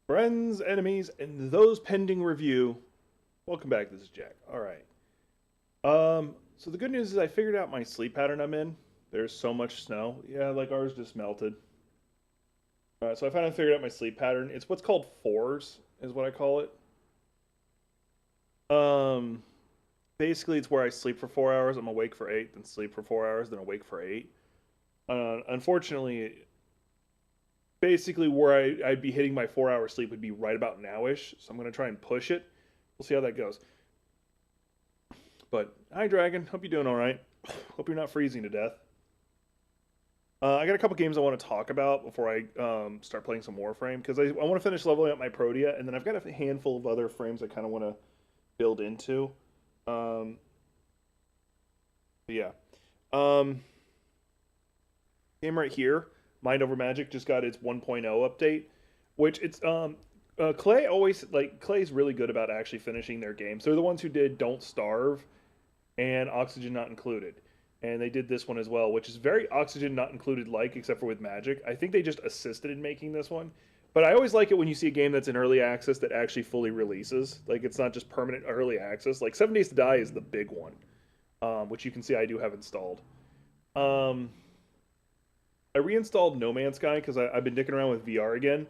Friends, enemies, and those pending review. Welcome back. This is Jack. All right. So the good news is I figured out my sleep pattern I'm in. There's so much snow. Yeah, like ours just melted. So I finally figured out my sleep pattern. It's what's called fours, is what I call it. Um, Basically, it's where I sleep for 4 hours, I'm awake for 8, then sleep for 4 hours, then awake for 8. Unfortunately, basically where I'd be hitting my 4 hour sleep would be right about nowish. So I'm gonna try and push it. We'll see how that goes. But hi, Dragon. Hope you're doing all right. Hope you're not freezing to death. I got a couple games I want to talk about before I start playing some Warframe because I want to finish leveling up my Protea, and then I've got a handful of other frames I kind of want to build into. Um, yeah. Um, Game right here, Mind Over Magic, just got its 1.0 update, which Clay always Clay's really good about actually finishing their games. They're the ones who did Don't Starve and Oxygen Not Included. And they did this one as well, which is very Oxygen Not Included like, except for with Magic. I think they just assisted in making this one. But I always like it when you see a game that's in early access that actually fully releases. Like, it's not just permanent early access. Like, 7 Days to Die is the big one, which you can see I do have installed. I reinstalled No Man's Sky because I've been dicking around with VR again.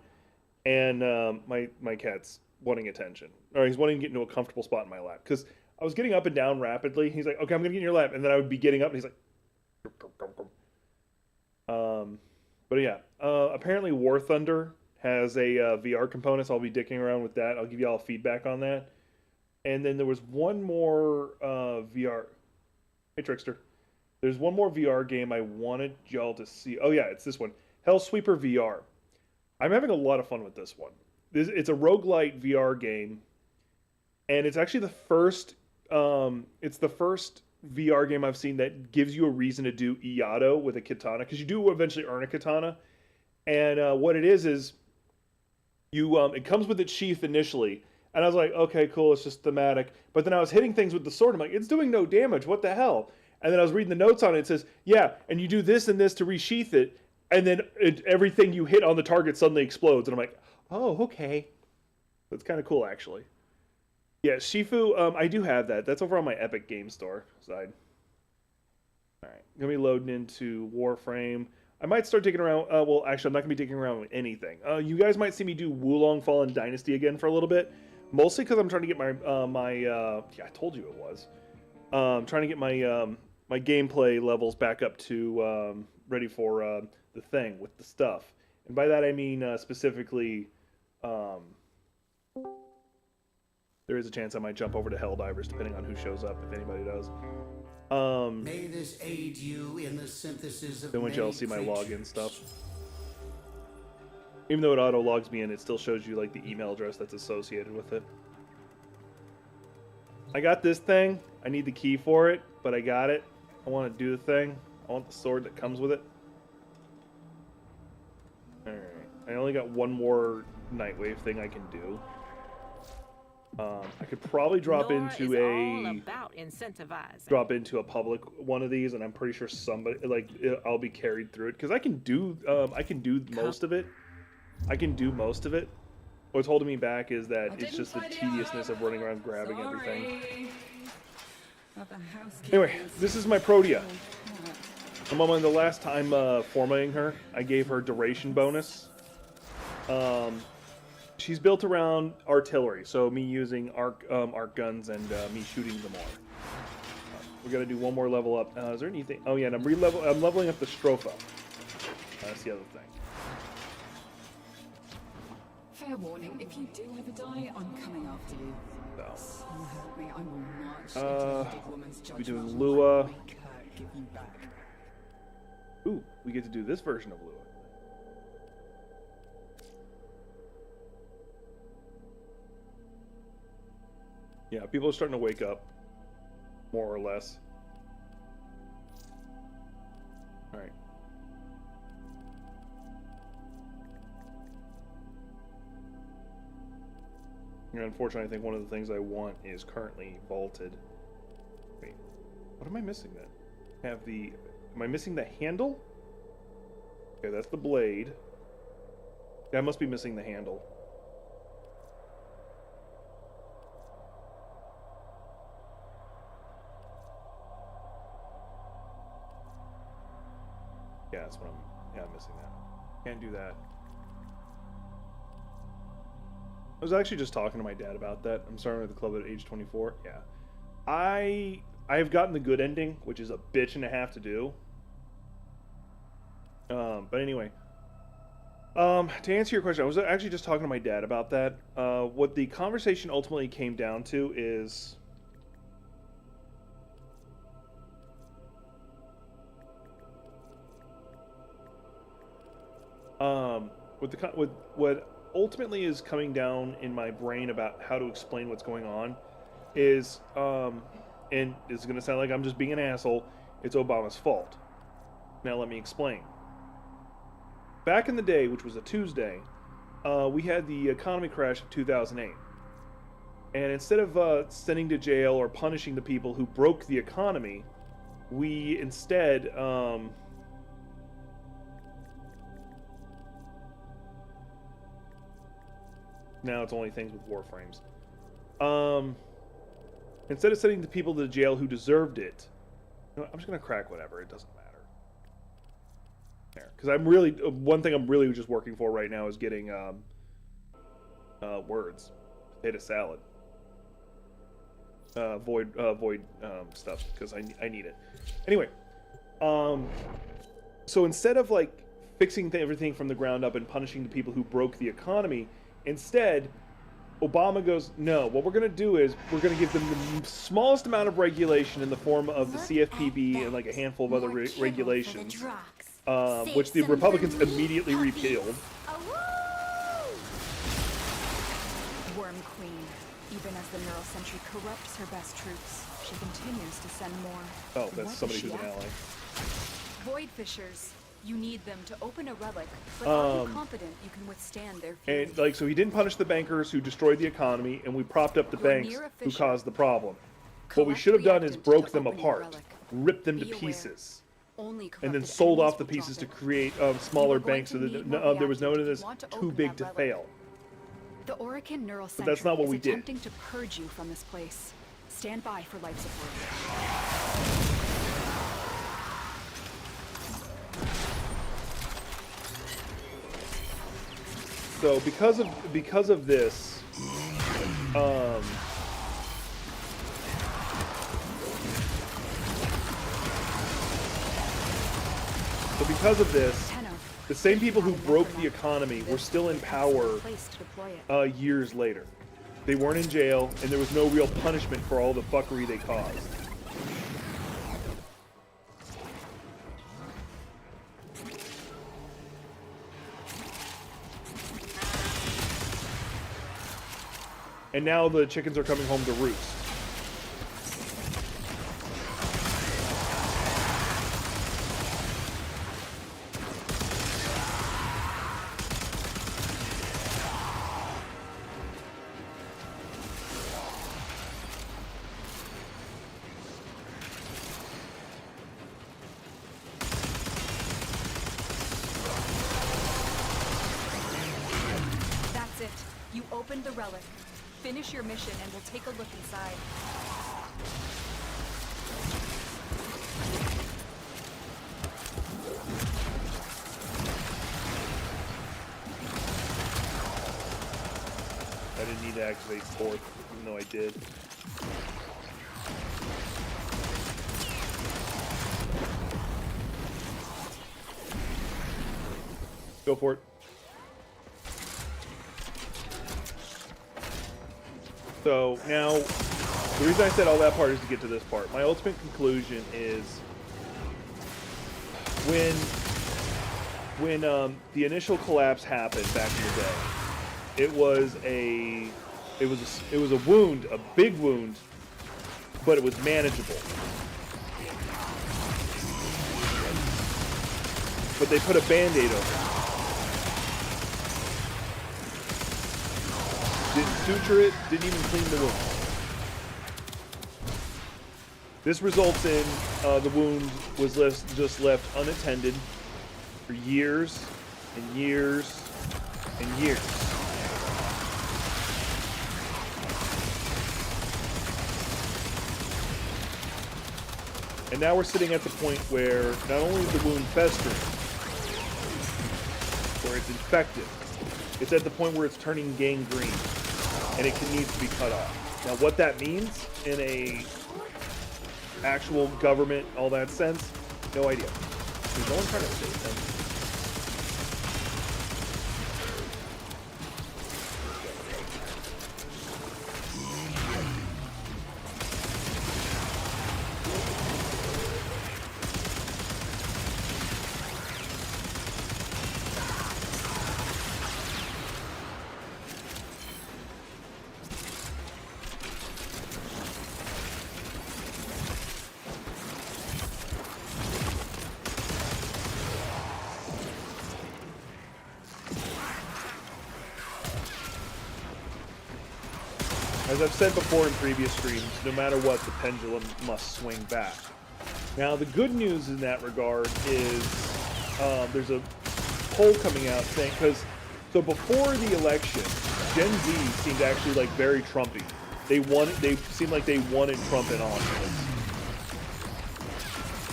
And my cat's wanting attention. Or he's wanting to get into a comfortable spot in my lap. Because I was getting up and down rapidly. He's like, okay, I'm going to get in your lap. And then I would be getting up, and he's like... But yeah, apparently War Thunder has a VR component, so I'll be dicking around with that. I'll give you all feedback on that. And then there was one more VR... Hey, Trickster. There's one more VR game I wanted y'all to see. Oh yeah, it's this one. Hellsweeper VR. I'm having a lot of fun with this one. It's a roguelite VR game. And it's actually the first VR game I've seen that gives you a reason to do Iato with a katana, because you do eventually earn a katana. And what it is you it comes with its sheath initially, and I was like, okay, cool, it's just thematic. But then I was hitting things with the sword. I'm like, it's doing no damage. What the hell? And then I was reading the notes on it. It says, yeah, and you do this and this to resheath it, and then everything you hit on the target suddenly explodes. And I'm like, oh, okay. That's kind of cool, actually. Yeah, Shifu, I do have that. That's over on my Epic Game Store side. Alright, gonna be loading into Warframe. I might start digging around, well, actually, I'm not gonna be digging around with anything. You guys might see me do Wulong Fallen Dynasty again for a little bit. Mostly because I'm trying to get my, yeah, I told you it was. Trying to get my, my gameplay levels back up to, ready for, the thing with the stuff. And by that I mean, specifically, there is a chance I might jump over to Helldivers, depending on who shows up, if anybody does. May this aid you in the synthesis of then once y'all see my login stuff. Even though it auto logs me in, it still shows you like the email address that's associated with it. I got this thing. I need the key for it, but I got it. I want to do the thing. I want the sword that comes with it. Alright. I only got one more Nightwave thing I can do. I could probably drop into a public one of these, and I'm pretty sure somebody I'll be carried through it because I can do most of it. I can do most of it. What's holding me back is that it's just the tediousness of running around grabbing everything. Anyway, this is my Protea. I'm on the last time formatting her. I gave her duration bonus. She's built around artillery, so me using arc guns and me shooting them all. We're gonna do one more level up. Is there anything? Oh yeah, and I'm leveling up the Stropha. That's the other thing. Fair warning, if you do ever die, I'm coming after you. So help me, I will march into the big woman's judgment. We're doing Lua. We can't give you back. Ooh, we get to do this version of Lua. Yeah, people are starting to wake up, more or less. All right. And unfortunately, I think one of the things I want is currently vaulted. Wait, what am I missing then? Am I missing the handle? Okay, that's the blade. I must be missing the handle. Yeah, that's what I'm missing that. Can't do that. I was actually just talking to my dad about that. I'm starting with the club at age 24. Yeah. I have gotten the good ending, which is a bitch and a half to do. But anyway. To answer your question, I was actually just talking to my dad about that. What the conversation ultimately came down to is... what ultimately is coming down in my brain about how to explain what's going on is, and it's going to sound like I'm just being an asshole, it's Obama's fault. Now let me explain. Back in the day, which was a Tuesday, we had the economy crash of 2008. And instead of sending to jail or punishing the people who broke the economy, we instead... now it's only things with warframes. Instead of sending the people to jail who deserved it, you know, I'm just going to crack whatever. It doesn't matter. Because I'm really... one thing I'm really just working for right now is getting words. Potato salad. Void stuff, because I need it. Anyway, so instead of like fixing everything from the ground up and punishing the people who broke the economy, instead, Obama goes, no, what we're going to do is we're going to give them the smallest amount of regulation in the form of the CFPB and like a handful of other regulations, which the Republicans immediately repealed. Worm Queen. Even as the Neural Sentry corrupts her best troops, she continues to send more. Oh, that's somebody who's an ally. Void Fishers. You need them to open a relic, but are you confident you can withstand their fury? And like, so he didn't punish the bankers who destroyed the economy, and we propped up the banks who caused the problem. What we should have done is broke them apart, ripped them to pieces, and then sold off the pieces to create smaller banks so that there was no one that's too big to fail. The Orican Neural Sentry But that's not what we is did. attempting to purge you from this place. Stand by for life support. So because of this, the same people who broke the economy were still in power years later. They weren't in jail, and there was no real punishment for all the fuckery they caused. And now the chickens are coming home to roost. That's it. You opened the relic. Finish your mission and we'll take a look inside. I didn't need to activate fourth, even though I did. Go for it. So now, the reason I said all that part is to get to this part. My ultimate conclusion is when the initial collapse happened back in the day, it was a wound, a big wound, but it was manageable. But they put a Band-Aid over it. Didn't suture it, didn't even clean the wound. This results in the wound was just left unattended for years and years in years. And now we're sitting at the point where not only is the wound festering, where it's infected, it's at the point where it's turning gangrene, and it needs to be cut off. Now, what that means in a actual government, all that sense, no idea. There's no one trying to save them. As I've said before in previous streams, no matter what, the pendulum must swing back. Now, the good news in that regard is there's a poll coming out saying, so before the election, Gen Z seemed actually like very Trumpy. They seemed like they wanted Trump in office.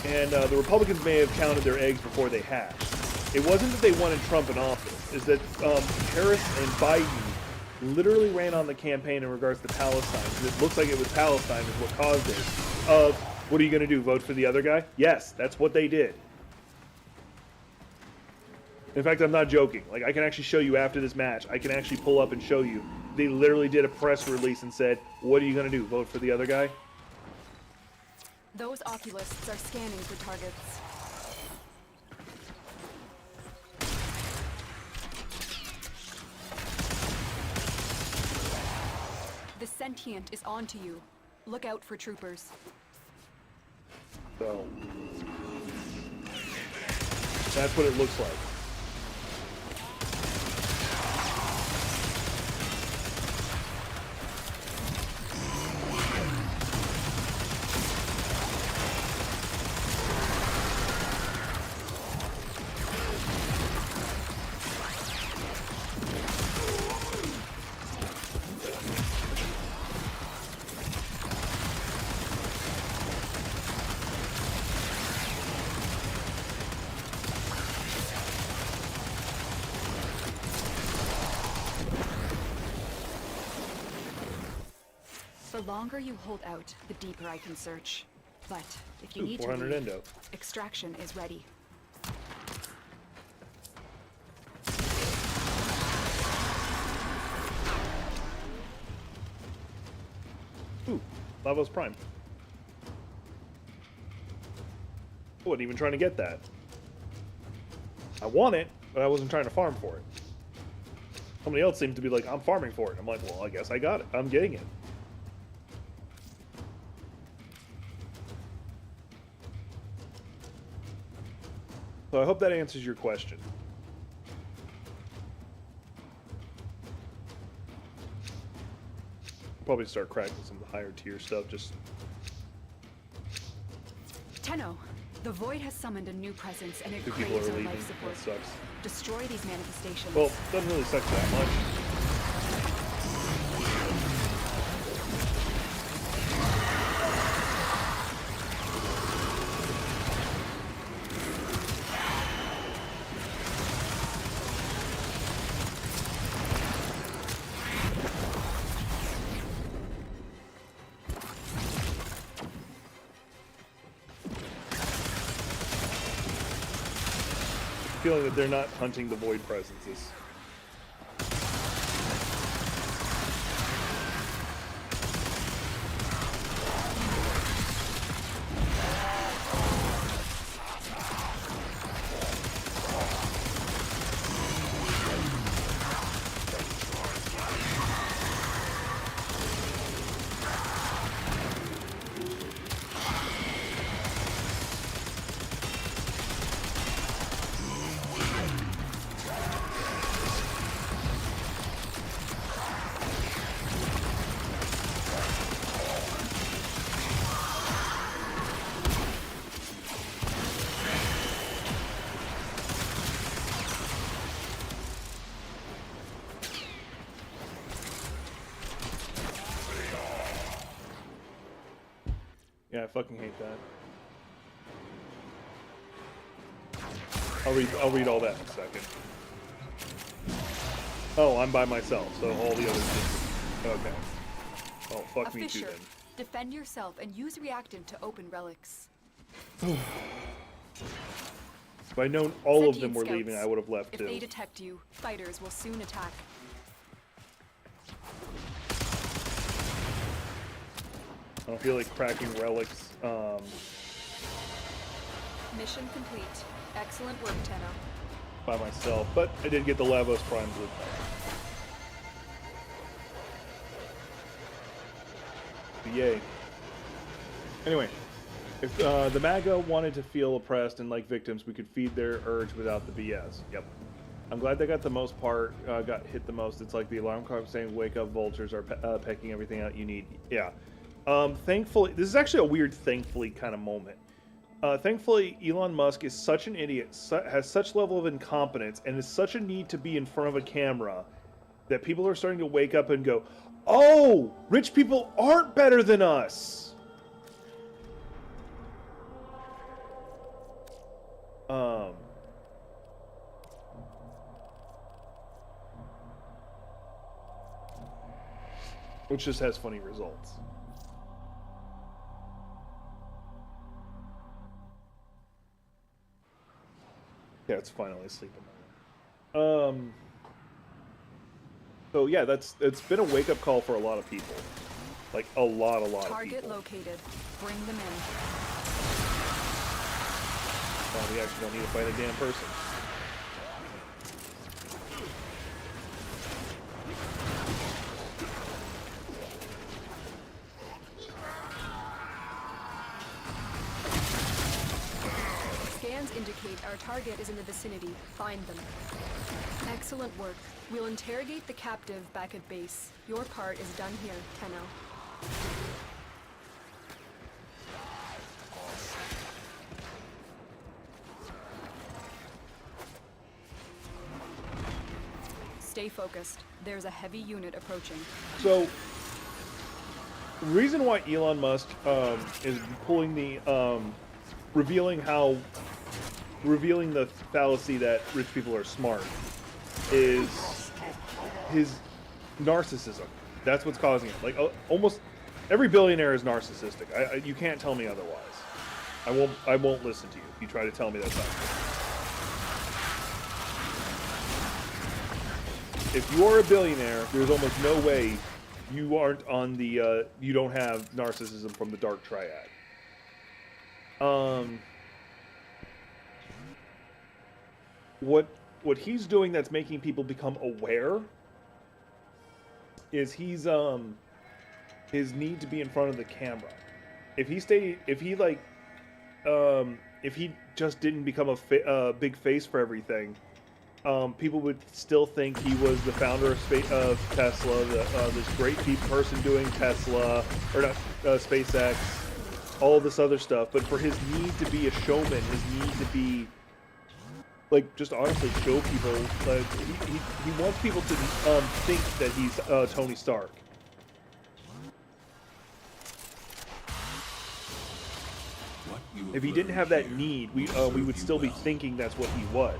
And the Republicans may have counted their eggs before they hatched. It wasn't that they wanted Trump in office, it's that Harris and Biden literally ran on the campaign in regards to Palestine, because it looks like it was Palestine is what caused it. Of, what are you going to do, vote for the other guy? Yes, that's what they did. In fact, I'm not joking. Like, I can actually show you after this match. I can actually pull up and show you. They literally did a press release and said, what are you going to do, vote for the other guy? Those oculists are scanning for targets. The sentient is onto you. Look out for troopers. So, that's what it looks like. The longer you hold out, the deeper I can search. But if you need to 400 leave, endo. extraction is ready. Ooh, Lavos Prime. I wasn't even trying to get that. I want it, but I wasn't trying to farm for it. Somebody else seemed to be like, I'm farming for it. I'm like, well, I guess I got it. I'm getting it. So I hope that answers your question. I'll probably start cracking some of the higher tier stuff, just... Tenno, the Void has summoned a new presence and it Two people craves are our leaving. life support. That sucks. Destroy these manifestations. Well, doesn't really suck that much. Feeling that they're not hunting the void presences. Yeah, I fucking hate that. I'll read all that in a second. Oh, I'm by myself, so all the others just... Okay. Oh, fuck me too then. Defend yourself and use reactant to open relics. If I'd known all of them were leaving, I would have left too. If they detect you, fighters will soon attack. I don't feel like cracking relics. Mission complete. Excellent work, Tenno. By myself, but I did get the Lavos Primes with me. Yay. Anyway, if the MAGA wanted to feel oppressed and like victims, we could feed their urge without the BS. Yep. I'm glad they got the most part, got hit the most. It's like the alarm clock saying, wake up, vultures are pecking everything out you need. Yeah. Thankfully, this is actually a weird thankfully kind of moment. Thankfully, Elon Musk is such an idiot, has such level of incompetence, and is such a need to be in front of a camera that people are starting to wake up and go, oh, rich people aren't better than us. Which just has funny results. Yeah, it's finally sleeping. So yeah, it's been a wake-up call for a lot of people. Like a lot of people. Target located. Bring them in. Oh, we actually don't need to fight a damn person. Scans indicate our target is in the vicinity. Find them. Excellent work. We'll interrogate the captive back at base. Your part is done here, Tenno. Stay focused. There's a heavy unit approaching. So, the reason why Elon Musk is pulling the revealing the fallacy that rich people are smart is his narcissism. That's what's causing it. Like almost every billionaire is narcissistic. You can't tell me otherwise. I won't listen to you if you try to tell me that's not true. If you are a billionaire, there's almost no way you aren't on the you don't have narcissism from the Dark Triad. What he's doing that's making people become aware is his need to be in front of the camera. If he just didn't become a big face for everything, people would still think he was the founder of Tesla, this great person doing Tesla, or not, SpaceX, all this other stuff. But for his need to be a showman, his need to be, like, just honestly show people, like, he wants people to think that he's Tony Stark. If he didn't have that need, we would still be thinking that's what he was.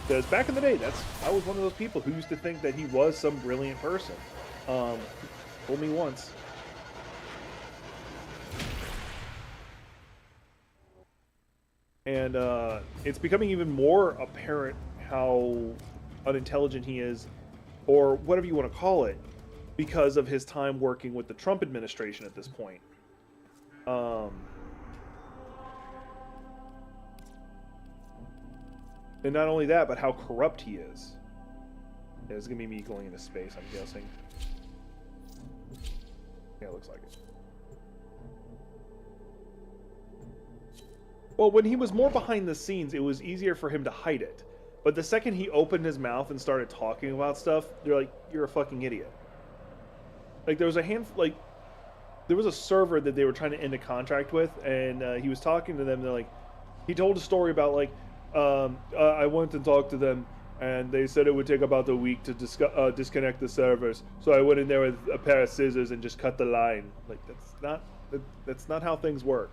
Because back in the day, I was one of those people who used to think that he was some brilliant person. Told me once. And it's becoming even more apparent how unintelligent he is, or whatever you want to call it, because of his time working with the Trump administration at this point. And not only that, but how corrupt he is. Yeah, it's gonna be me going into space, I'm guessing. Yeah, it looks like it. Well, when he was more behind the scenes, it was easier for him to hide it. But the second he opened his mouth and started talking about stuff, they're like, you're a fucking idiot. Like, there was there was a server that they were trying to end a contract with, and he was talking to them, and they're like, he told a story about, like, I went and talked to them, and they said it would take about a week to disconnect the servers. So I went in there with a pair of scissors and just cut the line. Like, that's not That's not how things work.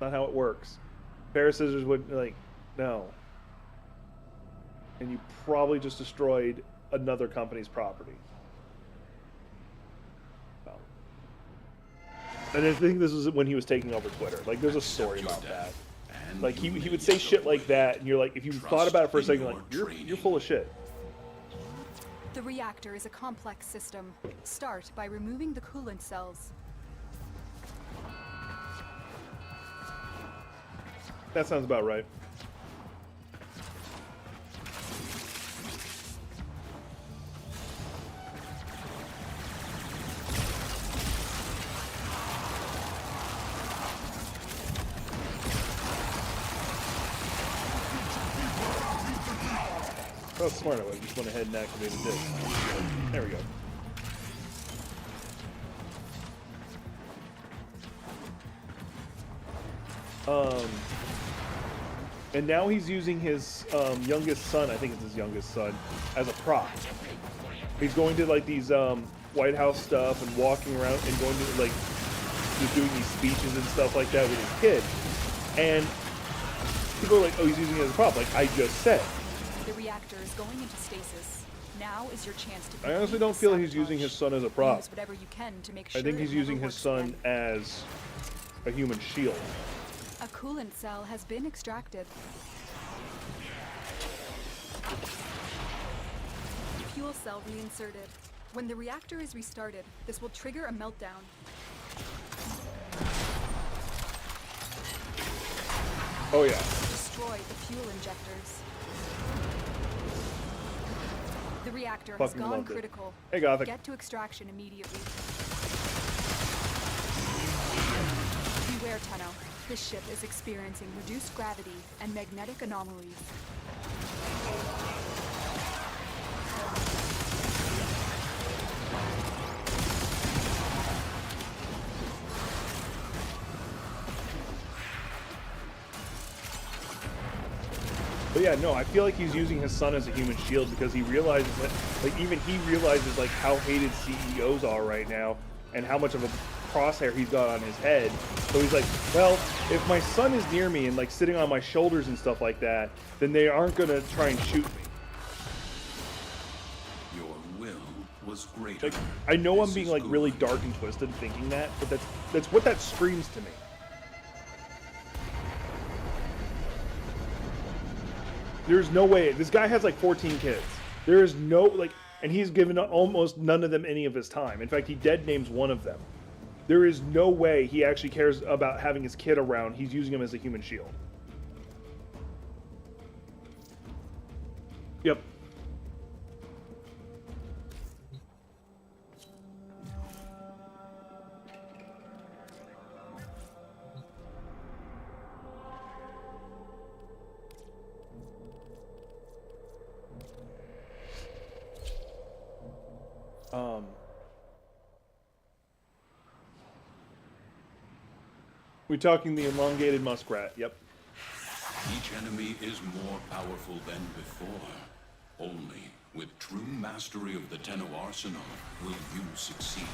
Not how it works. Pair of scissors would, like, no. And you probably just destroyed another company's property. No. And I think this was when he was taking over Twitter. Like, there's a story about that. Like, he would say shit like that, and you're like, if you thought about it for a second, you're like, you're full of shit. The reactor is a complex system. Start by removing the coolant cells. That sounds about right. That was smart. I just went ahead and activated this. There we go. And now he's using his youngest son, I think it's his youngest son, as a prop. He's going to like these White House stuff and walking around and going to like just doing these speeches and stuff like that with his kid. And people are like, oh, he's using it as a prop, like I just said. The reactor is going into stasis. Now is your chance to. I honestly don't feel like he's using his son as a prop. Use whatever you can to make sure I think it he's never using his works son again. as a human shield. A coolant cell has been extracted. Fuel cell reinserted. When the reactor is restarted, this will trigger a meltdown. Oh yeah. Destroy the fuel injectors. The reactor has Fucking gone loved it. critical. Hey, Gothic. Get to extraction immediately. Beware, Tenno. This ship is experiencing reduced gravity and magnetic anomalies. But yeah, no, I feel like he's using his son as a human shield because he realizes that, like, even he realizes, like, how hated CEOs are right now and how much of a crosshair he's got on his head. So he's like, well, if my son is near me and, like, sitting on my shoulders and stuff like that, then they aren't going to try and shoot me. Your will was greater. Like, I know I'm This being, is like, really good. dark and twisted thinking that, but that's what that screams to me. There's no way. This guy has like 14 kids. There is no, like, and he's given almost none of them any of his time. In fact, he dead names one of them. There is no way he actually cares about having his kid around. He's using him as a human shield. Yep. We're talking the elongated muskrat. Yep. Each enemy is more powerful than before. Only with true mastery of the Tenno arsenal will you succeed.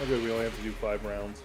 Oh good, we only have to do 5 rounds.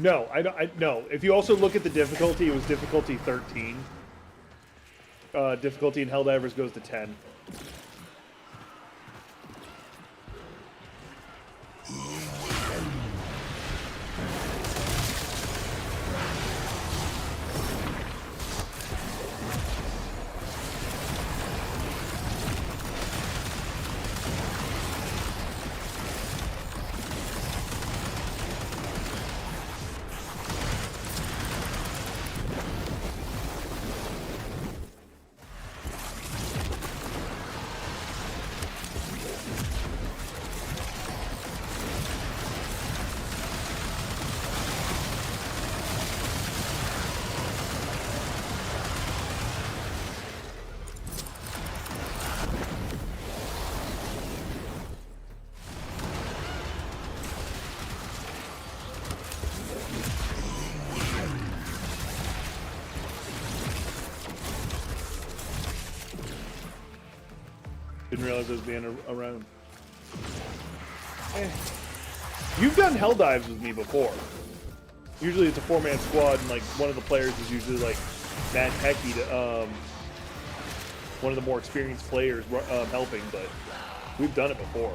No, no. If you also look at the difficulty, it was difficulty 13. Difficulty in Helldivers goes to 10. Didn't realize it was being around. You've done Helldives with me before. Usually it's a 4-man squad, and like one of the players is usually like Matt Hecky, one of the more experienced players helping, but we've done it before.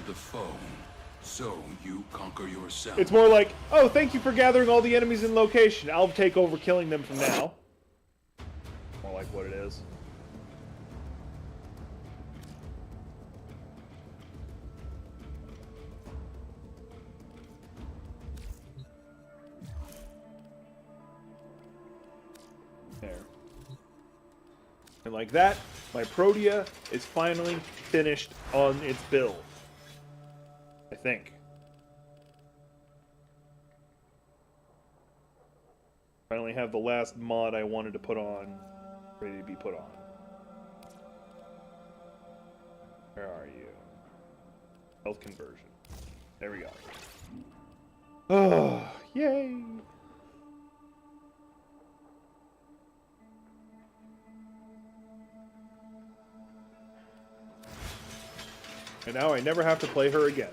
The foe, so you conquer yourself. It's more like, oh, thank you for gathering all the enemies in location. I'll take over killing them from now. More like what it is. There. And like that, my Protea is finally finished on its build. I think. Finally have the last mod I wanted to put on ready to be put on. Where are you? Health conversion. There we go. Oh, yay! And now I never have to play her again.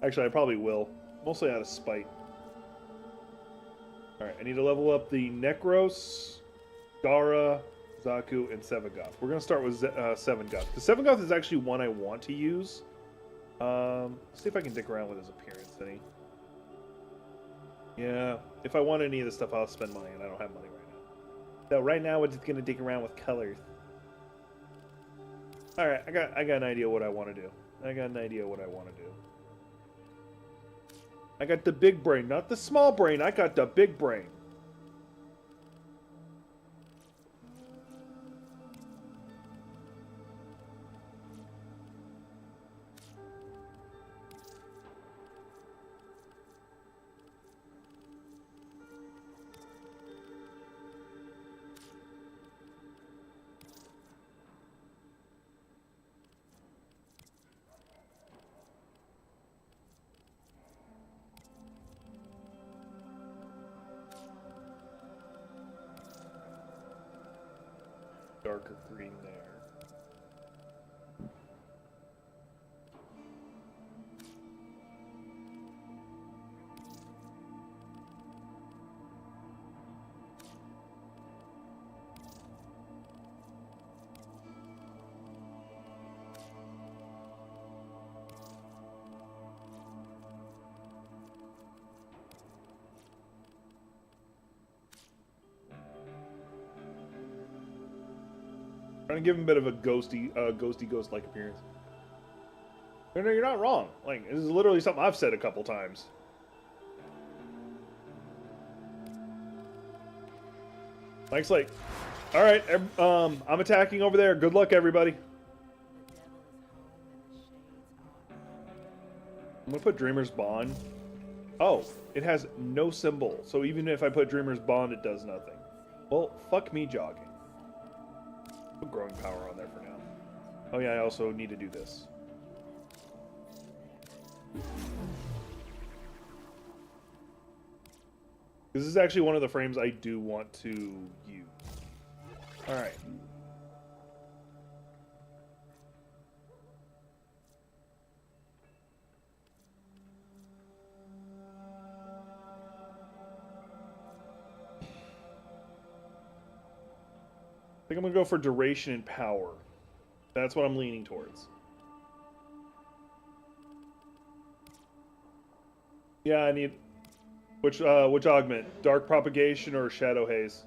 Actually, I probably will. Mostly out of spite. Alright, I need to level up the Necros, Dara, Zaku, and Sevagoth. We're going to start with Sevagoth. The Sevagoth is actually one I want to use. See if I can dick around with his appearance any. Yeah, if I want any of this stuff, I'll spend money, and I don't have money right now. So right now, we're just going to dick around with colors. Alright, I got an idea what I want to do. I got the big brain, not the small brain. I got the big brain. Darker green there. Trying to give him a bit of a ghosty ghost-like appearance. No, you're not wrong. Like, this is literally something I've said a couple times. Mike's like, all right, I'm attacking over there. Good luck, everybody. I'm gonna put Dreamer's Bond. Oh, it has no symbol, so even if I put Dreamer's Bond, it does nothing. Well, fuck me jogging. Put Growing Power on there for now. Oh yeah, I also need to do this. This is actually one of the frames I do want to use. Alright. I think I'm going to go for duration and power. That's what I'm leaning towards. Yeah, I need... Which augment? Dark Propagation or Shadow Haze?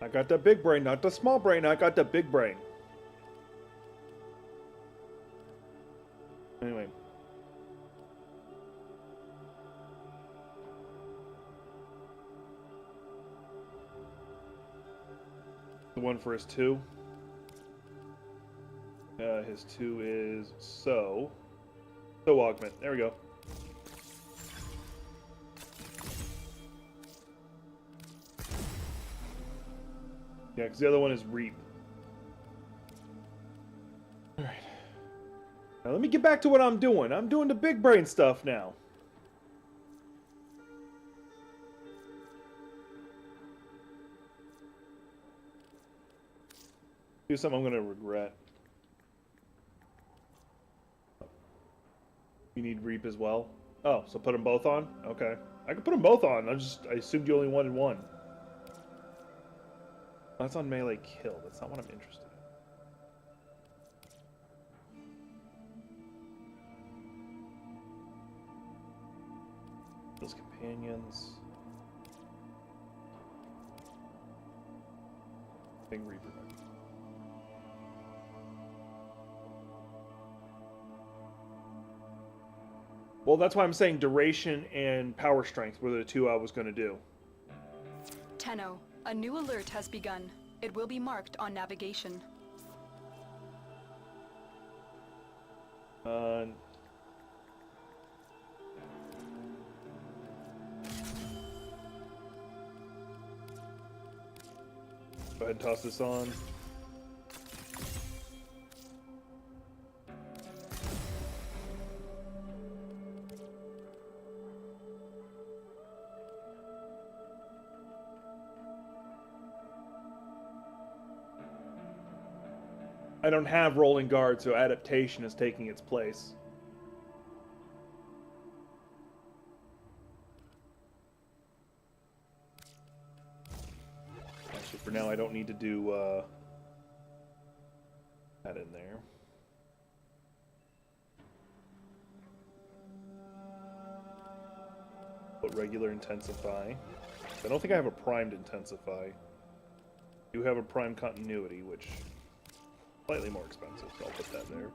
I got the big brain, not the small brain. I got the big brain. Anyway. The one for his 2. His 2 is so augment. There we go. Yeah, because the other one is reap. Alright. Now let me get back to what I'm doing. I'm doing the big brain stuff now. Do something I'm going to regret. You need reap as well? Oh, so put them both on? Okay. I can put them both on. I assumed you only wanted one. That's on melee kill. That's not what I'm interested in. Those companions. Big Reaper. Well, that's why I'm saying duration and power strength were the 2 I was going to do. Tenno, a new alert has begun. It will be marked on navigation. Go ahead and toss this on. I don't have rolling guard, so adaptation is taking its place. Actually, for now, I don't need to do that in there. Put regular intensify. I don't think I have a primed intensify. I do have a prime continuity, which... slightly more expensive, so I'll put that there.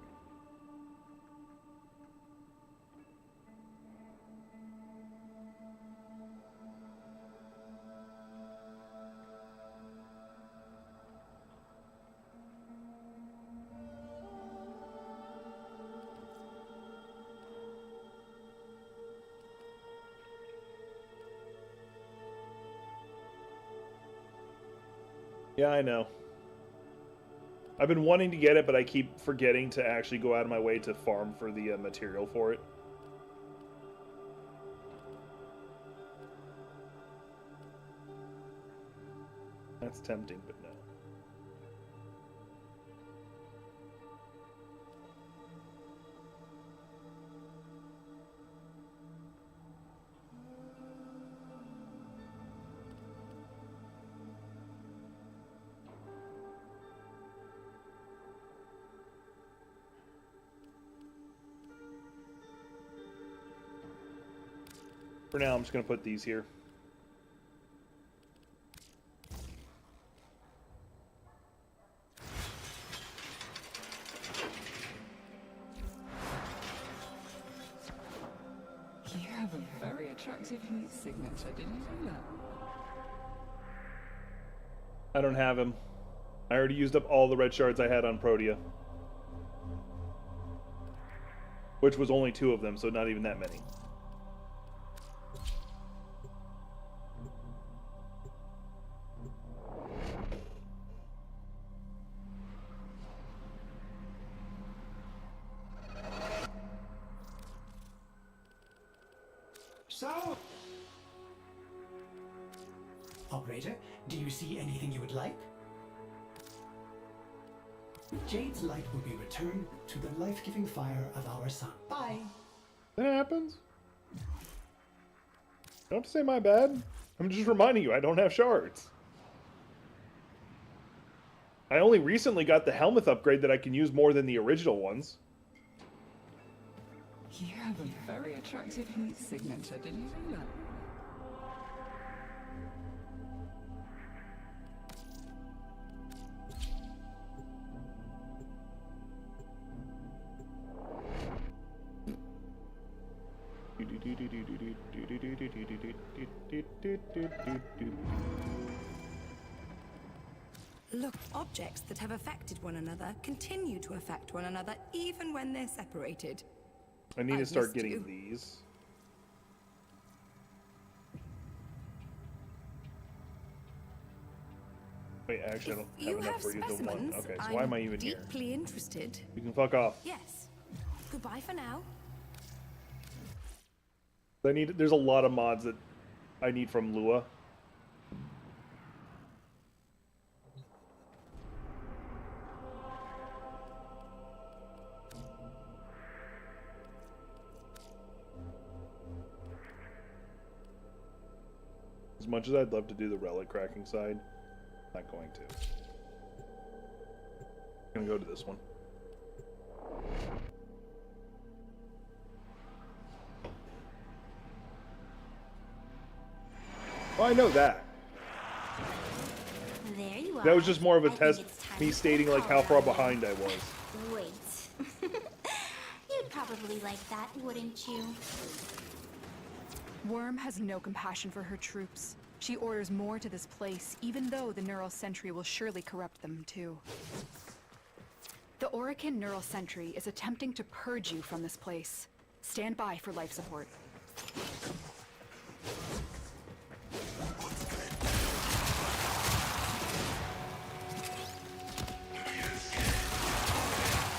Yeah, I know. I've been wanting to get it, but I keep forgetting to actually go out of my way to farm for the material for it. That's tempting, but no. For now, I'm just going to put these here. attractive heat signature, did you know that? I don't have him. I already used up all the red shards I had on Protea. Which was only 2 of them, so not even that many. So, operator, do you see anything you would like? Jade's light will be returned to the life-giving fire of our sun. Bye. That happens. Don't have to say my bad. I'm just reminding you, I don't have shards. I only recently got the Helmuth upgrade that I can use more than the original ones. You have a very attractive heat signature, did you know that? Look, objects that have affected one another continue to affect one another even when they're separated. I need to I've start missed getting you. these. Wait, actually, I don't You have enough have for either one. specimens. Okay, so why am I even here? Deeply interested. You can fuck off. Yes. Goodbye for now. There's a lot of mods that I need from Lua. As much as I'd love to do the relic cracking side, not going to. I'm gonna go to this one. Oh, I know that. There you are. That was just more of a I think test, it's time me to stating put a like how collar far on you. behind I was. Wait. You'd probably like that, wouldn't you? Worm has no compassion for her troops. She orders more to this place, even though the Neural Sentry will surely corrupt them too. The Orican Neural Sentry is attempting to purge you from this place. Stand by for life support.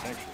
Actually.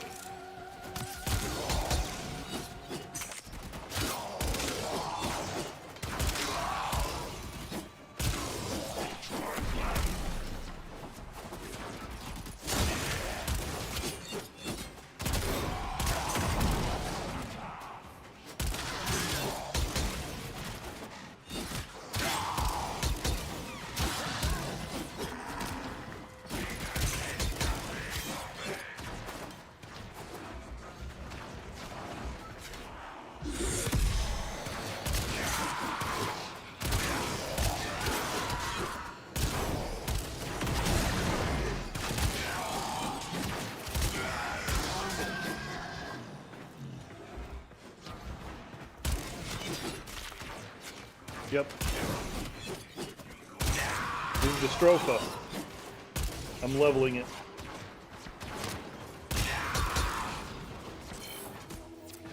Yep. This is the Stropha. I'm leveling it.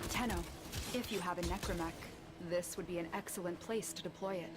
Tenno, if you have a Necromech, this would be an excellent place to deploy it.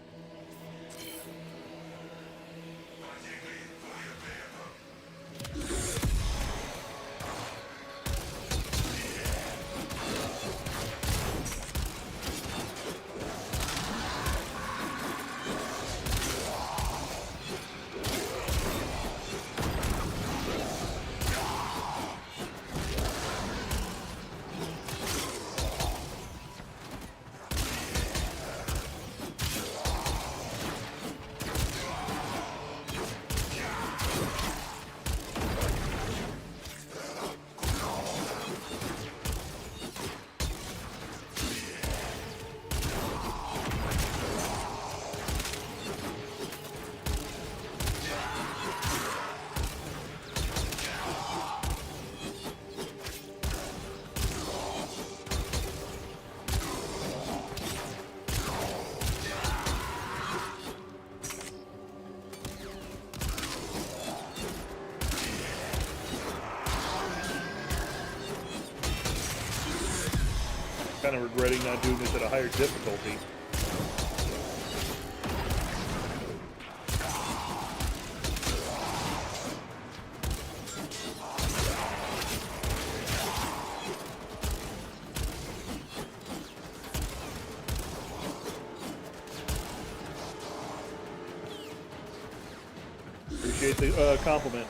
kind of regretting not doing this at a higher difficulty. Appreciate the compliment.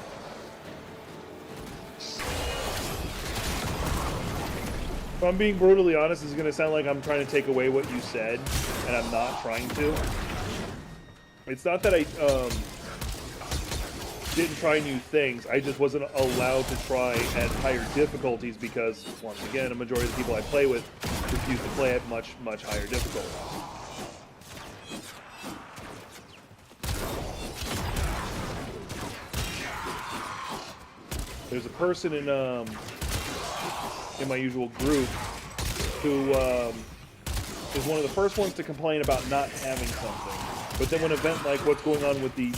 If I'm being brutally honest, this is going to sound like I'm trying to take away what you said, and I'm not trying to. It's not that I didn't try new things, I just wasn't allowed to try at higher difficulties because, once again, a majority of the people I play with refuse to play at much, much higher difficulties. There's a person in my usual group who is one of the first ones to complain about not having something. But then when an event like what's going on with the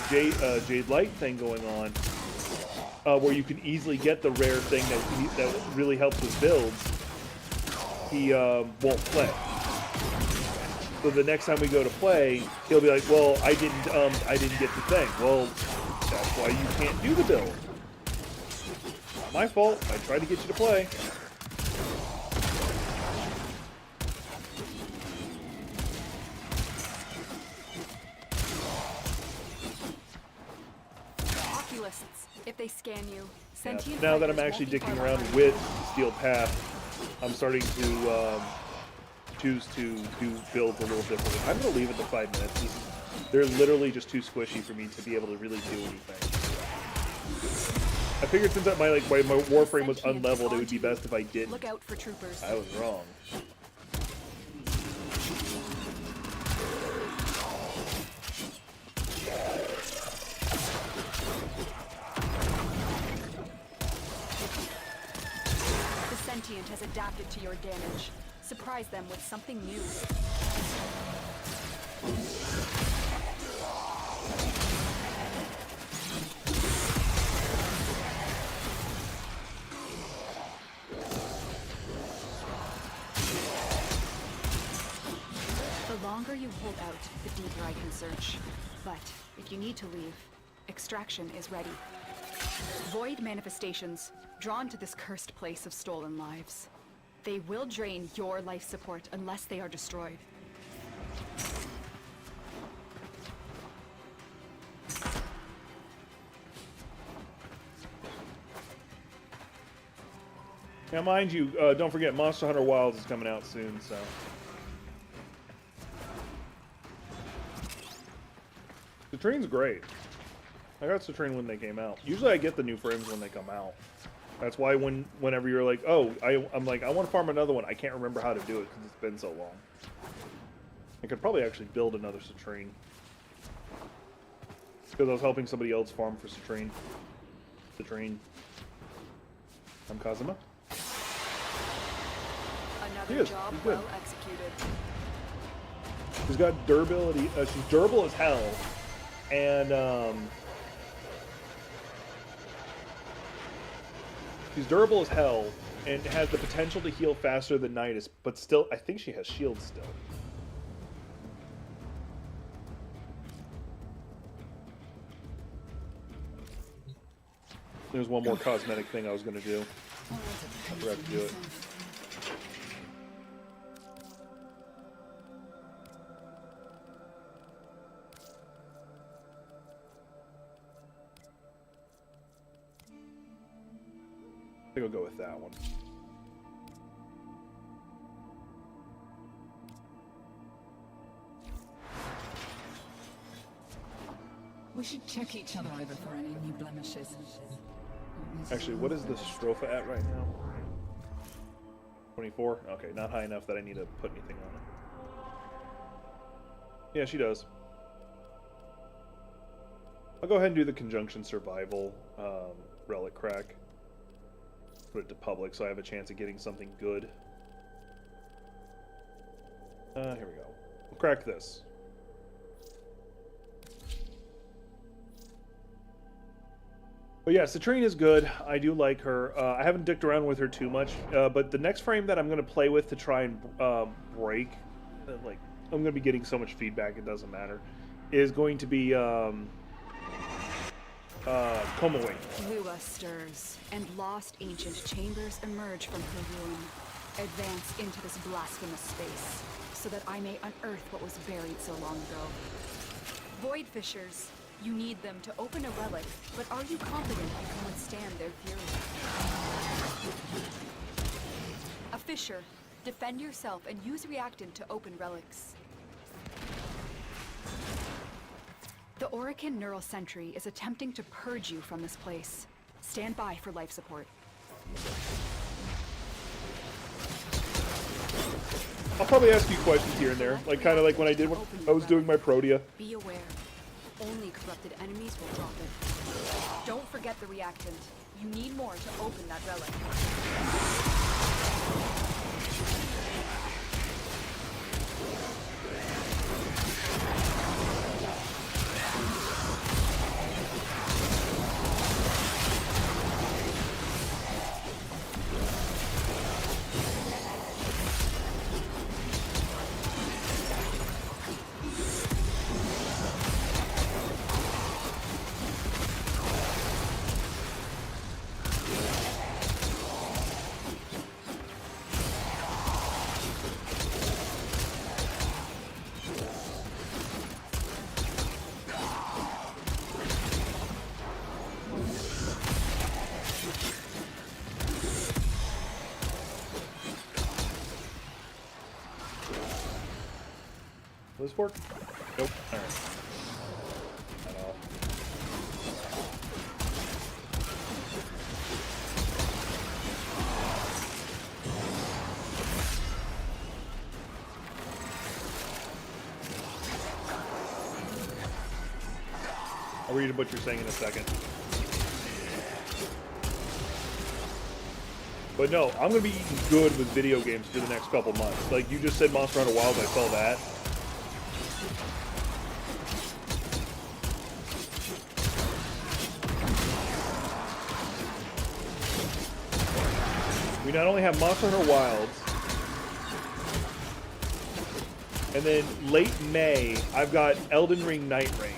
Jade Light thing going on, where you can easily get the rare thing that really helps with builds, he won't play. So the next time we go to play, he'll be like, "Well, I didn't get the thing." Well, that's why you can't do the build. Not my fault. I tried to get you to play. Oculists, if they scan you, Yeah. sentient Now that I'm fighters actually won't be dicking far around behind. with Steel Path, I'm starting to choose to do builds a little differently. I'm going to leave it to 5 minutes. They're literally just too squishy for me to be able to really do anything. I figured since my Warframe was unleveled, it would be best if I didn't. Look out for troopers. I was wrong. The sentient has adapted to your damage. Surprise them with something new. The longer you hold out, the deeper I can search. But if you need to leave, extraction is ready. Void manifestations, drawn to this cursed place of stolen lives. They will drain your life support unless they are destroyed. Now, mind you, don't forget, Monster Hunter Wilds is coming out soon, so... Citrine's great. I got Citrine when they came out. Usually I get the new frames when they come out. That's why whenever you're like, oh, I'm like, I want to farm another one. I can't remember how to do it because it's been so long. I could probably actually build another Citrine. Because I was helping somebody else farm for Citrine. Citrine. I'm Kazuma. Another Yes, job he's good. well executed. She's got durability. She's durable as hell. And, she's durable as hell and has the potential to heal faster than Nidus, but still, I think she has shield still. There's one more cosmetic thing I was going to do. I forgot to do it. I think I'll go with that one. We should check each other over for any new blemishes. Actually, what is the Stropha at right now? 24? Okay, not high enough that I need to put anything on it. Yeah, she does. I'll go ahead and do the Conjunction Survival Relic Crack. Put it to public so I have a chance of getting something good. Here we go. We'll crack this. But yeah, Citrine is good. I do like her. I haven't dicked around with her too much, but the next frame that I'm going to play with to try and break, like, I'm going to be getting so much feedback it doesn't matter, is going to be Coma Wing. Lua stirs, and lost ancient chambers emerge from her ruin. Advance into this blasphemous space, so that I may unearth what was buried so long ago. Void Fissures. You need them to open a relic, but are you confident you can withstand their fury? A fissure. Defend yourself and use reactant to open relics. The Orokin Neural Sentry is attempting to purge you from this place. Stand by for life support. I'll probably ask you questions here and there, like kind of like when I did when I was doing my Protea. Be aware. Only corrupted enemies will drop it. Don't forget the reactant. You need more to open that relic. Will this work? Nope. Alright. At all. I'll read what you're saying in a second. But no, I'm gonna be eating good with video games for the next couple months. Like you just said, Monster Hunter Wilds, I saw that. We not only have Monster Hunter Wilds, and then late May, I've got Elden Ring Night Reign.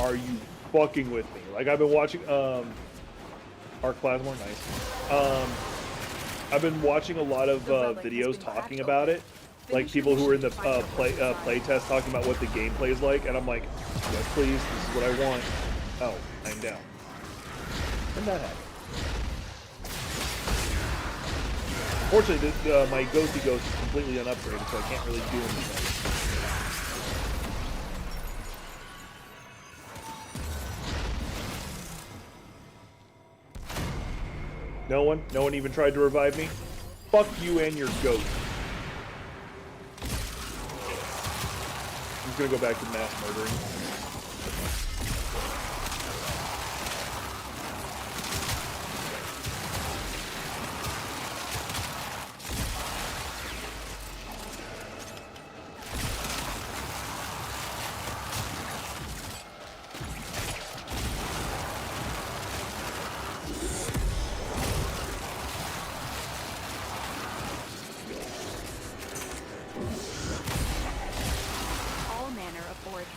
Are you fucking with me? Like I've been watching Arc Plasmor, nice. I've been watching a lot of videos talking about it, like people who are in the play test talking about what the gameplay is like, and I'm like, yes, please, this is what I want. Oh, I'm down. And that happened. Fortunately, my Ghosty Ghost is completely unupgraded, so I can't really do anything. No one? No one even tried to revive me? Fuck you and your ghost. I'm just gonna go back to mass murdering.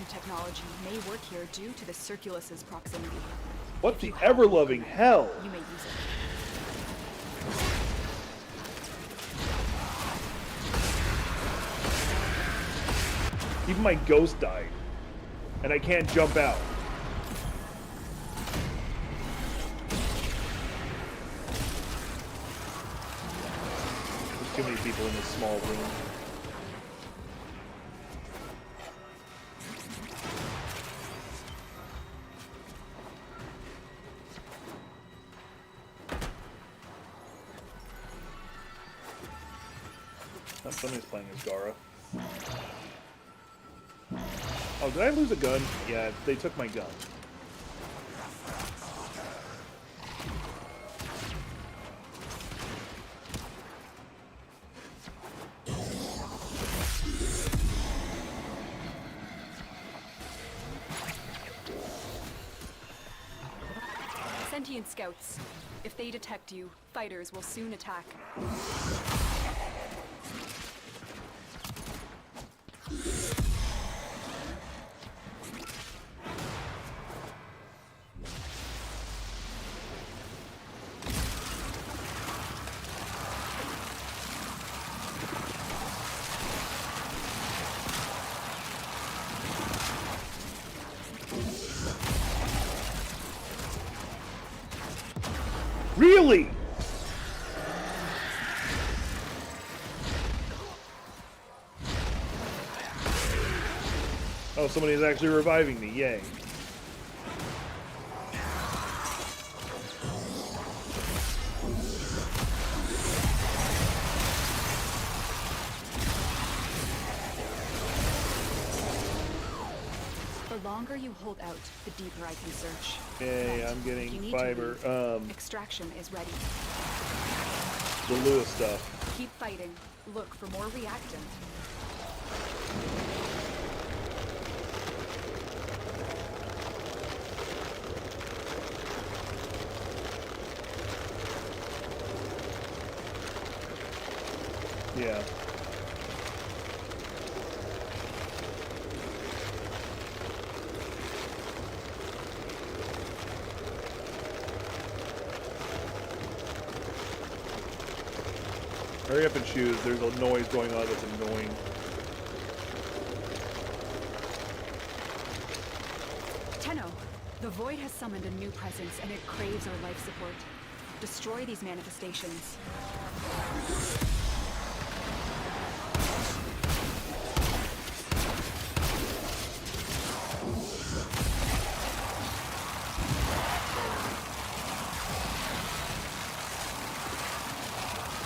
Technology may work here due to the Circulus's proximity. What the ever-loving hell? You may use it. Even my ghost died. And I can't jump out. There's too many people in this small room. Somebody's playing as Gara. Oh, did I lose a gun? Yeah, they took my gun. Sentient scouts. If they detect you, fighters will soon attack. Really? Oh, somebody is actually reviving me. Yay. The longer you hold out, the deeper I can search. Yay, But I'm if you getting need fiber. to leave, extraction is ready. The Lewis stuff. Keep fighting. Look for more reactant. Yeah. Hurry up and choose. There's a noise going on that's annoying. Tenno, the Void has summoned a new presence and it craves our life support. Destroy these manifestations.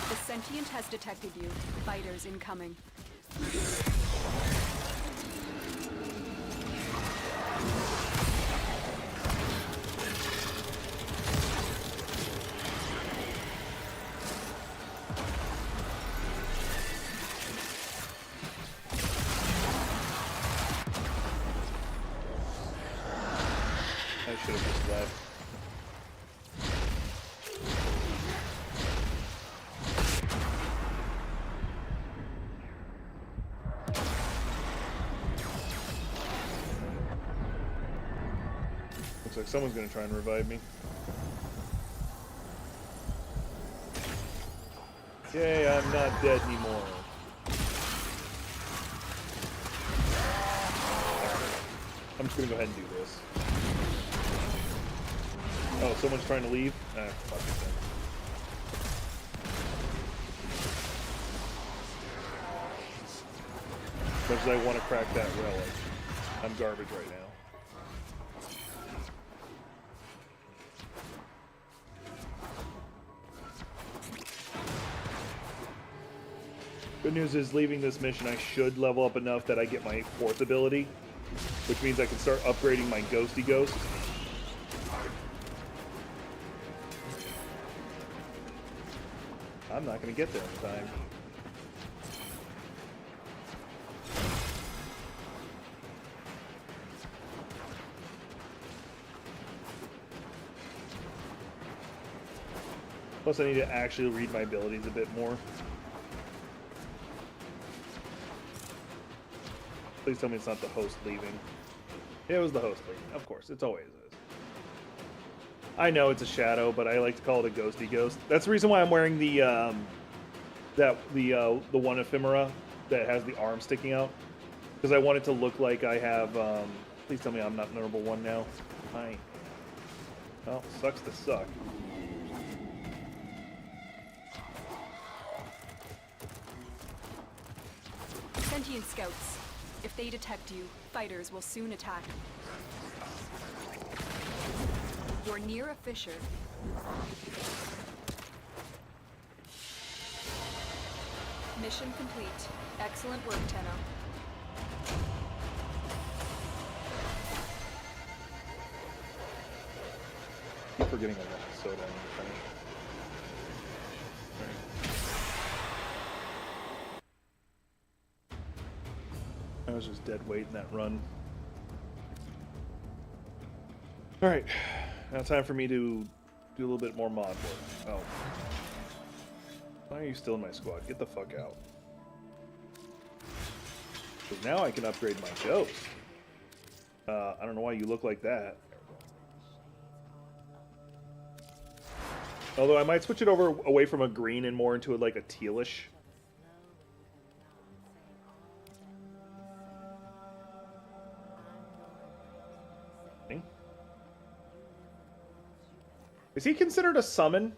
The sentient has detected you. Fighters incoming. I should have just left. Looks like someone's gonna try and revive me. Yay, I'm not dead anymore. I'm just gonna go ahead and do this. Oh, someone's trying to leave? Ah, fuck it then. As much as I want to crack that relic, I'm garbage right now. Good news is, leaving this mission, I should level up enough that I get my 4th ability, which means I can start upgrading my Ghosty Ghost. I'm not going to get there in time. Plus, I need to actually read my abilities a bit more. Please tell me it's not the host leaving. It was the host leaving. Of course, it's always is. I know it's a shadow, but I like to call it a ghosty ghost. That's the reason why I'm wearing the the one ephemera that has the arm sticking out, because I want it to look like I have. Please tell me I'm not number 1 now. Hi. Well, sucks to suck. Sentient scouts. If they detect you, fighters will soon attack. You're near a fissure. Mission complete. Excellent work, Tenno. Keep forgetting I got the soda in the finish. I was just dead weight in that run. Alright, now time for me to do a little bit more mod work. Oh. Why are you still in my squad? Get the fuck out. Because now I can upgrade my ghost. I don't know why you look like that. Although I might switch it over away from a green and more into like a tealish. Is he considered a summon?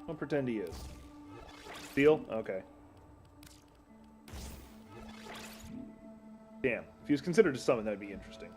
Don't pretend he is. Deal? Okay. Damn. If he was considered a summon, that'd be interesting.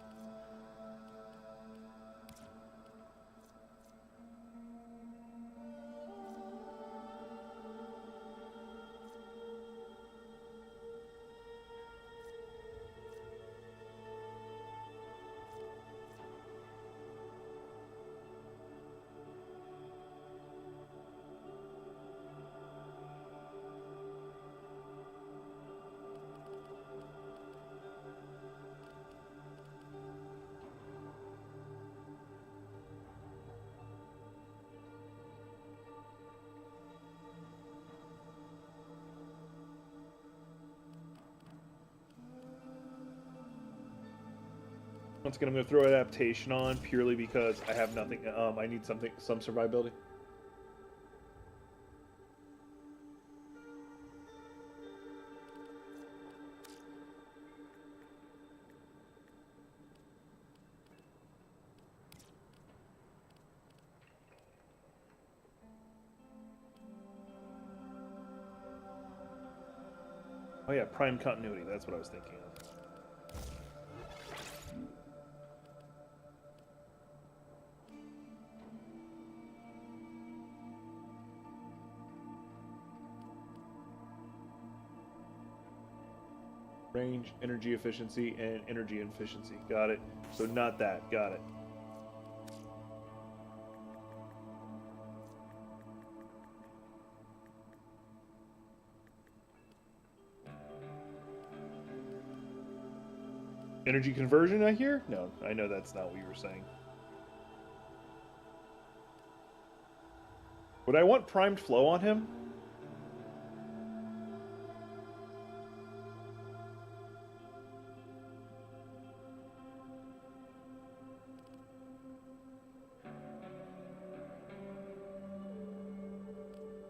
Once again, I'm going to throw adaptation on purely because I have nothing. I need some survivability. Oh yeah, prime continuity. That's what I was thinking of. Range, energy efficiency, and energy efficiency. Got it. So not that. Got it. Energy conversion, I hear? No, I know that's not what you were saying. Would I want primed flow on him?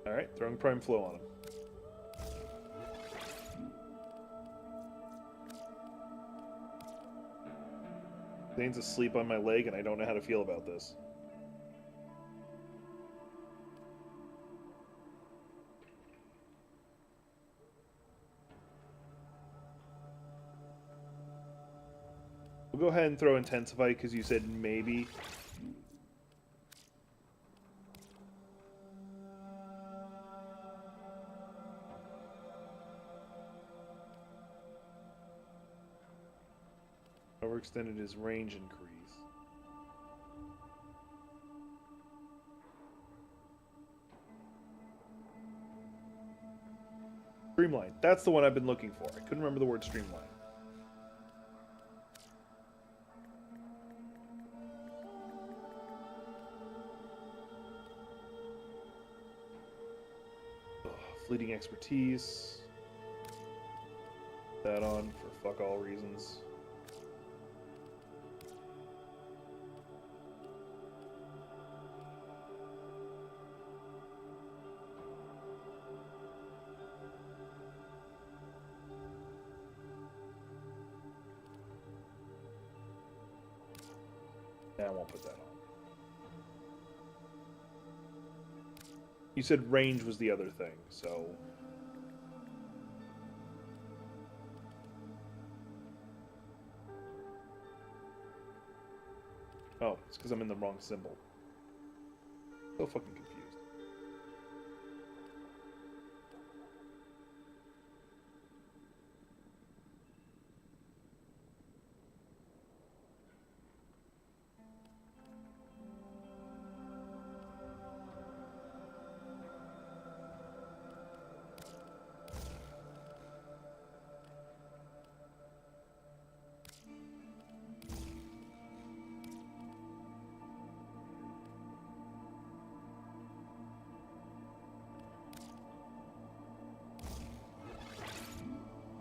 Alright, throwing prime flow on him. Zane's asleep on my leg, and I don't know how to feel about this. We'll go ahead and throw Intensify, because you said maybe. Overextended his range increase. Streamline. That's the one I've been looking for. I couldn't remember the word streamline. Ugh, fleeting expertise. That on for fuck all reasons. I won't put that on. You said range was the other thing, so... Oh, it's because I'm in the wrong symbol. So fucking confused.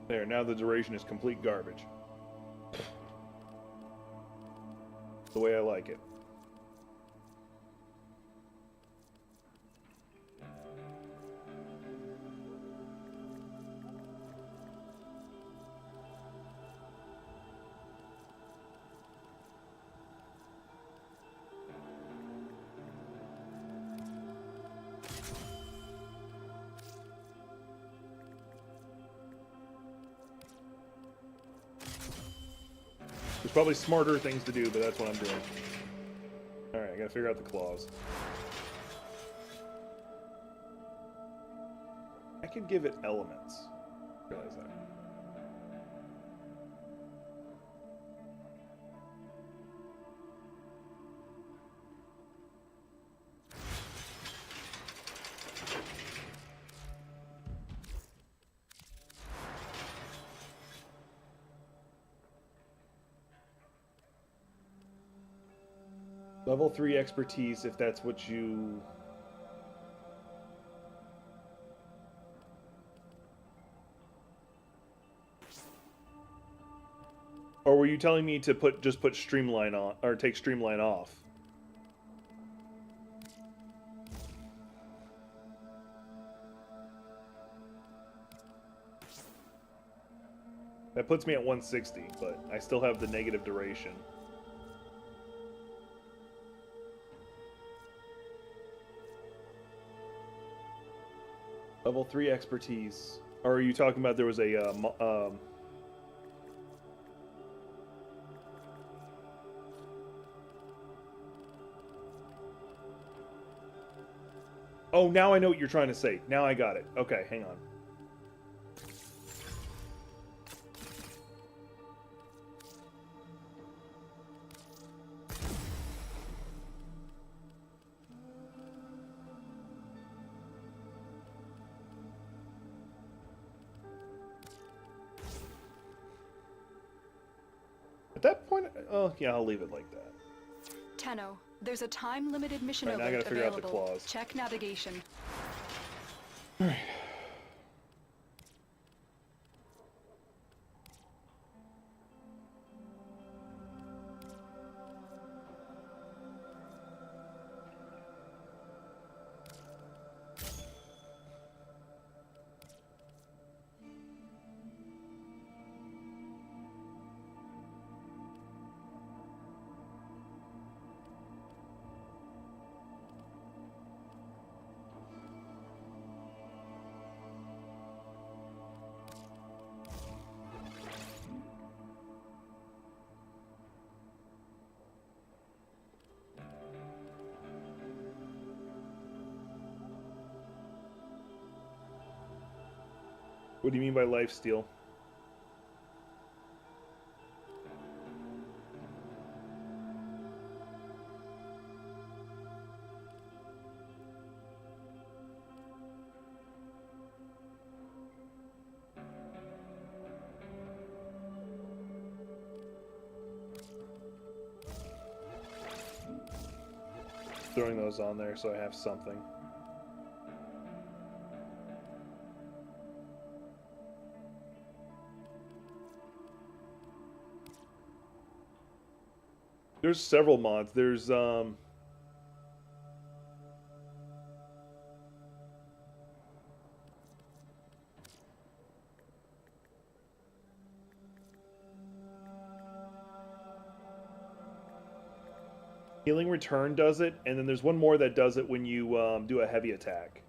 There, now the duration is complete garbage. The way I like it. There's probably smarter things to do, but that's what I'm doing. Alright, I gotta figure out the claws. I could give it elements. Realize that. Level 3 expertise, if that's what you... Or were you telling me to just put Streamline on, or take Streamline off? That puts me at 160, but I still have the negative duration. Level 3 expertise. Or are you talking about there was a Oh, now I know what you're trying to say. Now I got it. Okay, hang on. At that point, oh yeah, I'll leave it like that. Tenno, there's a time-limited mission Right, now I alert gotta figure out the available. claws. Check navigation. Alright. What do you mean by lifesteal? Throwing those on there so I have something. There's several mods. There's Healing Return does it, and then there's one more that does it when you do a heavy attack.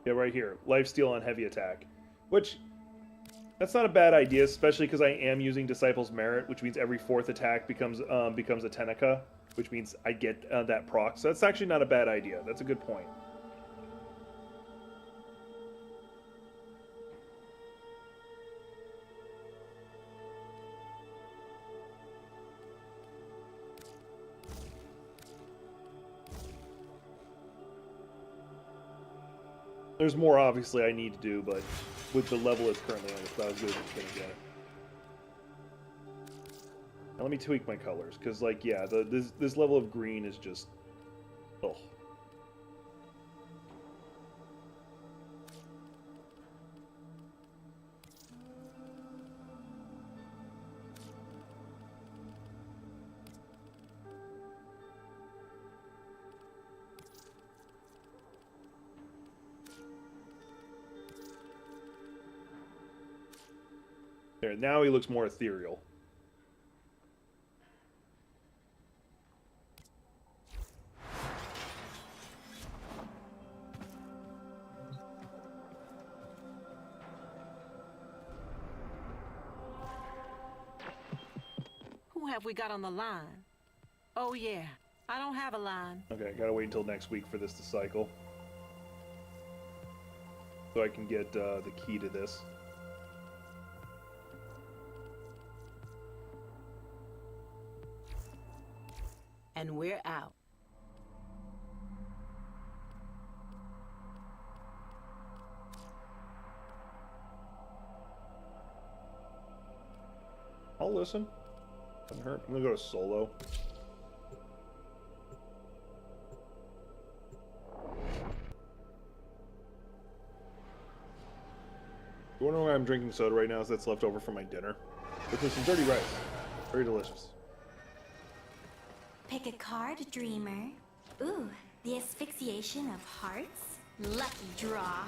Yeah, right here. Lifesteal on heavy attack. Which, that's not a bad idea, especially because I am using Disciple's Merit, which means every fourth attack becomes a Tenica, which means I get that proc. So that's actually not a bad idea. That's a good point. There's more, obviously, I need to do, but with the level it's currently on, it's about as good as it's going to get. Now let me tweak my colors, because, like, yeah, this level of green is just... Ugh. There, now he looks more ethereal. Who have we got on the line? Oh yeah, I don't have a line. Okay, gotta wait until next week for this to cycle. So I can get the key to this. And we're out. I'll listen. Doesn't hurt. I'm gonna go to solo. You wonder why I'm drinking soda right now? Is that's left over from my dinner. Which was some dirty rice. Very delicious. Pick a card, dreamer. Ooh, the asphyxiation of hearts? Lucky draw.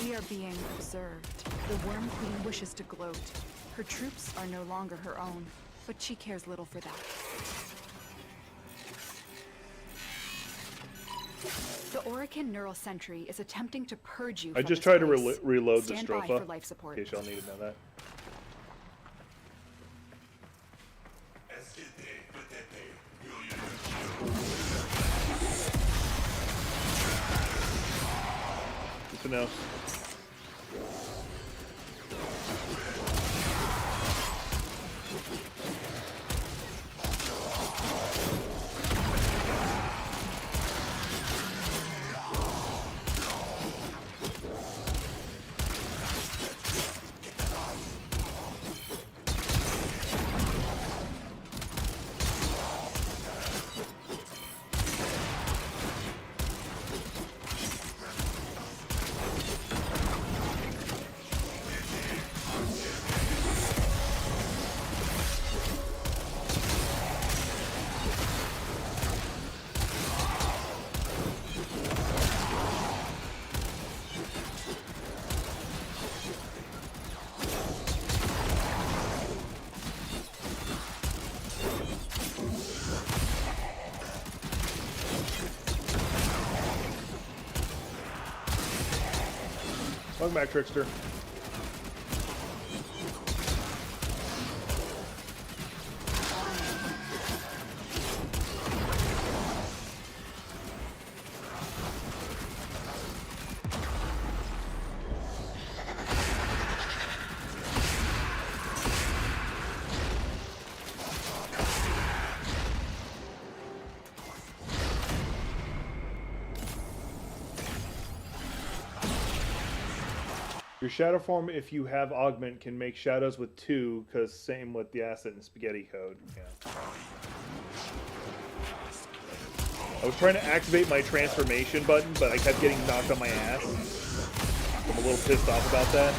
We are being observed. The Worm Queen wishes to gloat. Her troops are no longer her own, but she cares little for that. The Orokin Neural Sentry is attempting to purge you I from just this tried to place. reload the Stand by Stropha. for life support. In case y'all need to know that. Good to know. Welcome back, Trickster. Your shadow form, if you have augment, can make shadows with 2, because same with the acid and spaghetti code. Yeah. I was trying to activate my transformation button, but I kept getting knocked on my ass. I'm a little pissed off about that.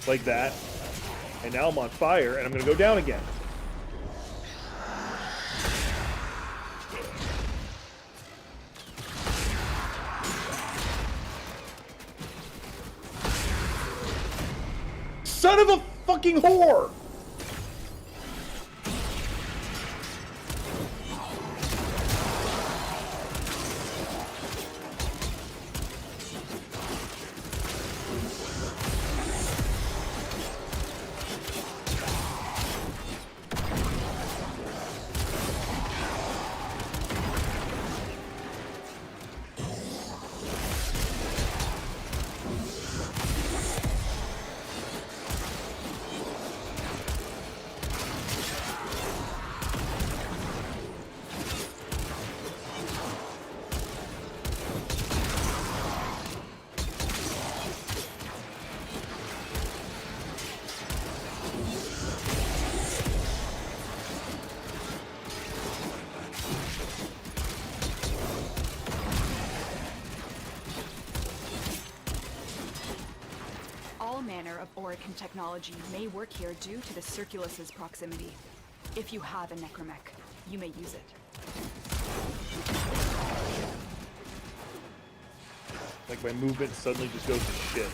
Like that. And now I'm on fire, and I'm going to go down again. Son of a fucking whore! All manner of Orokin technology may work here due to the Circulus's proximity. If you have a necromech, you may use it. Like my movement suddenly just goes to shit.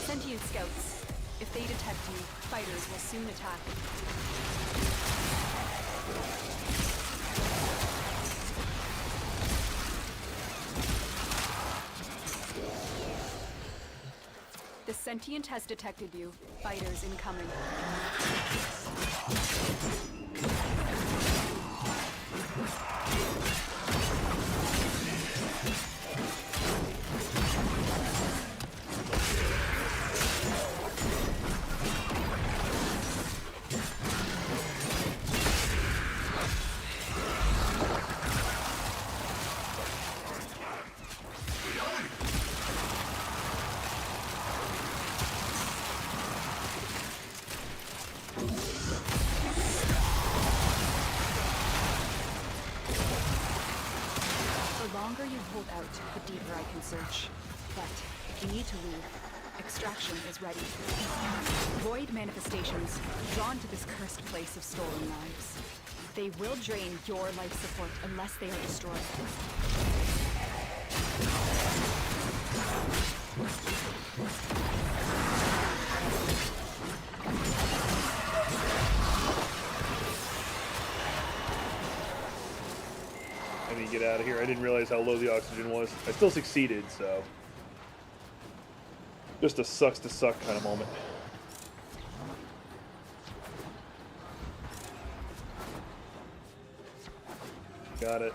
Sentient scouts. If they detect you, fighters will soon attack. The sentient has detected you. Fighters incoming. The longer you hold out, the deeper I can search. But if you need to leave, extraction is ready. Void manifestations, drawn to this cursed place of stolen lives. They will drain your life support unless they are destroyed. I need to get out of here. I didn't realize how low the oxygen was. I still succeeded, so. Just a sucks to suck kind of moment. Got it.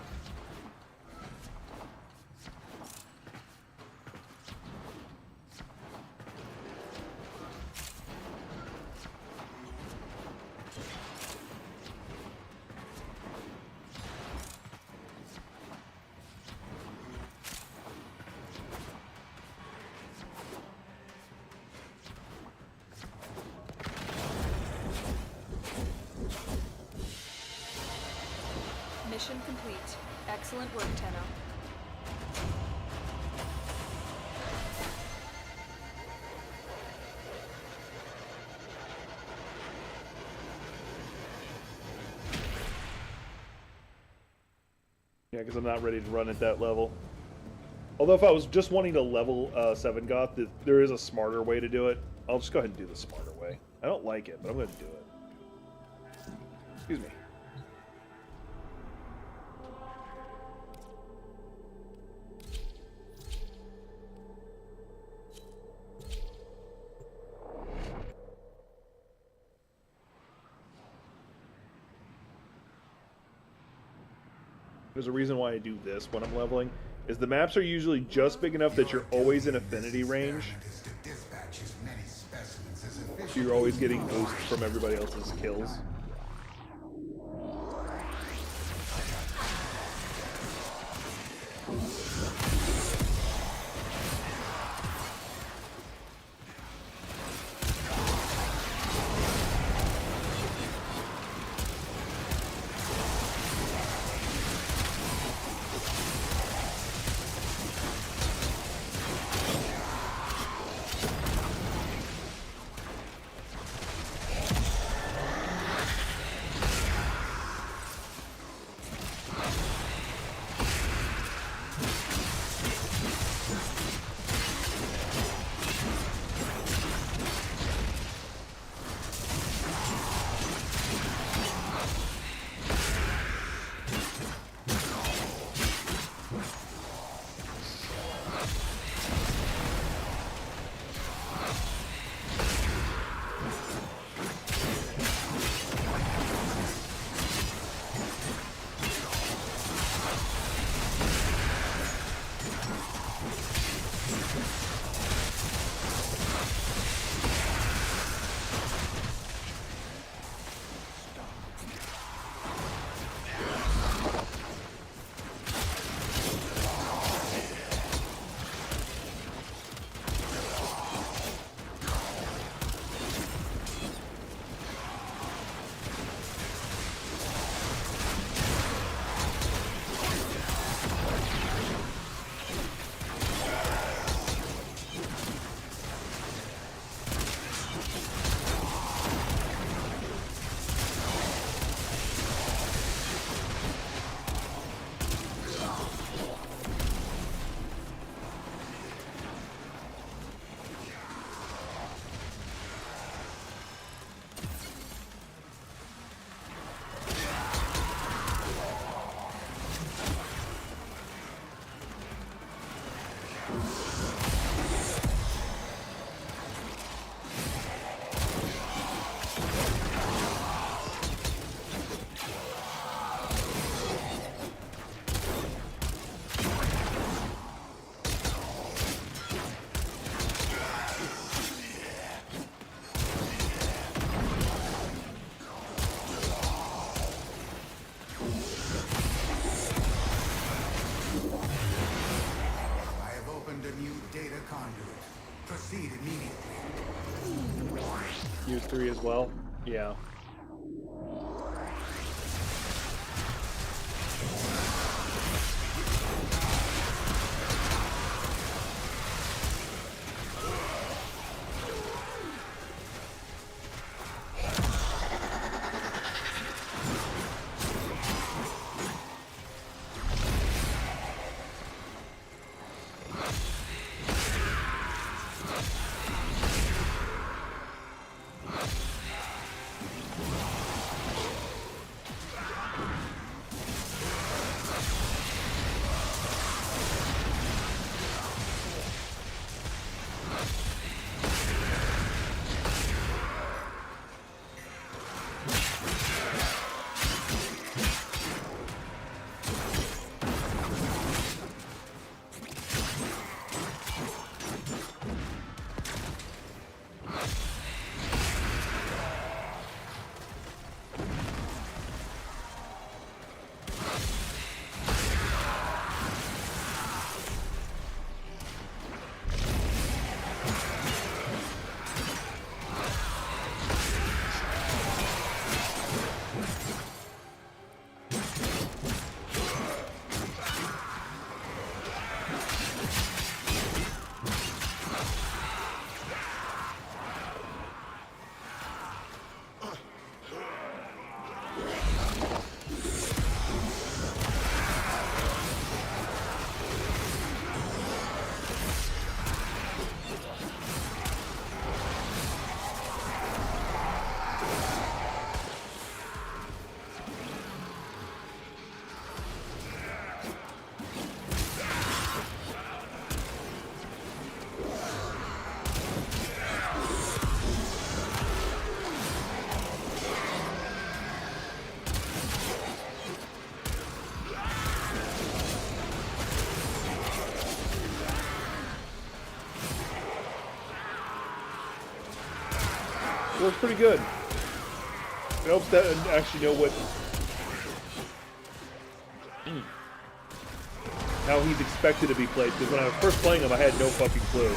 Mission complete. Excellent work, Tenno. Yeah, because I'm not ready to run at that level. Although if I was just wanting to level 7 Goth, there is a smarter way to do it. I'll just go ahead and do the smarter way. I don't like it, but I'm going to do it. Excuse me. There's a reason why I do this when I'm leveling, is the maps are usually just big enough that you're always in affinity range. So you're always getting boosts from everybody else's kills. proceed immediately. Use 3 as well. Yeah. Works pretty good. It helps that I actually know what how he's expected to be played, because when I was first playing him, I had no fucking clue.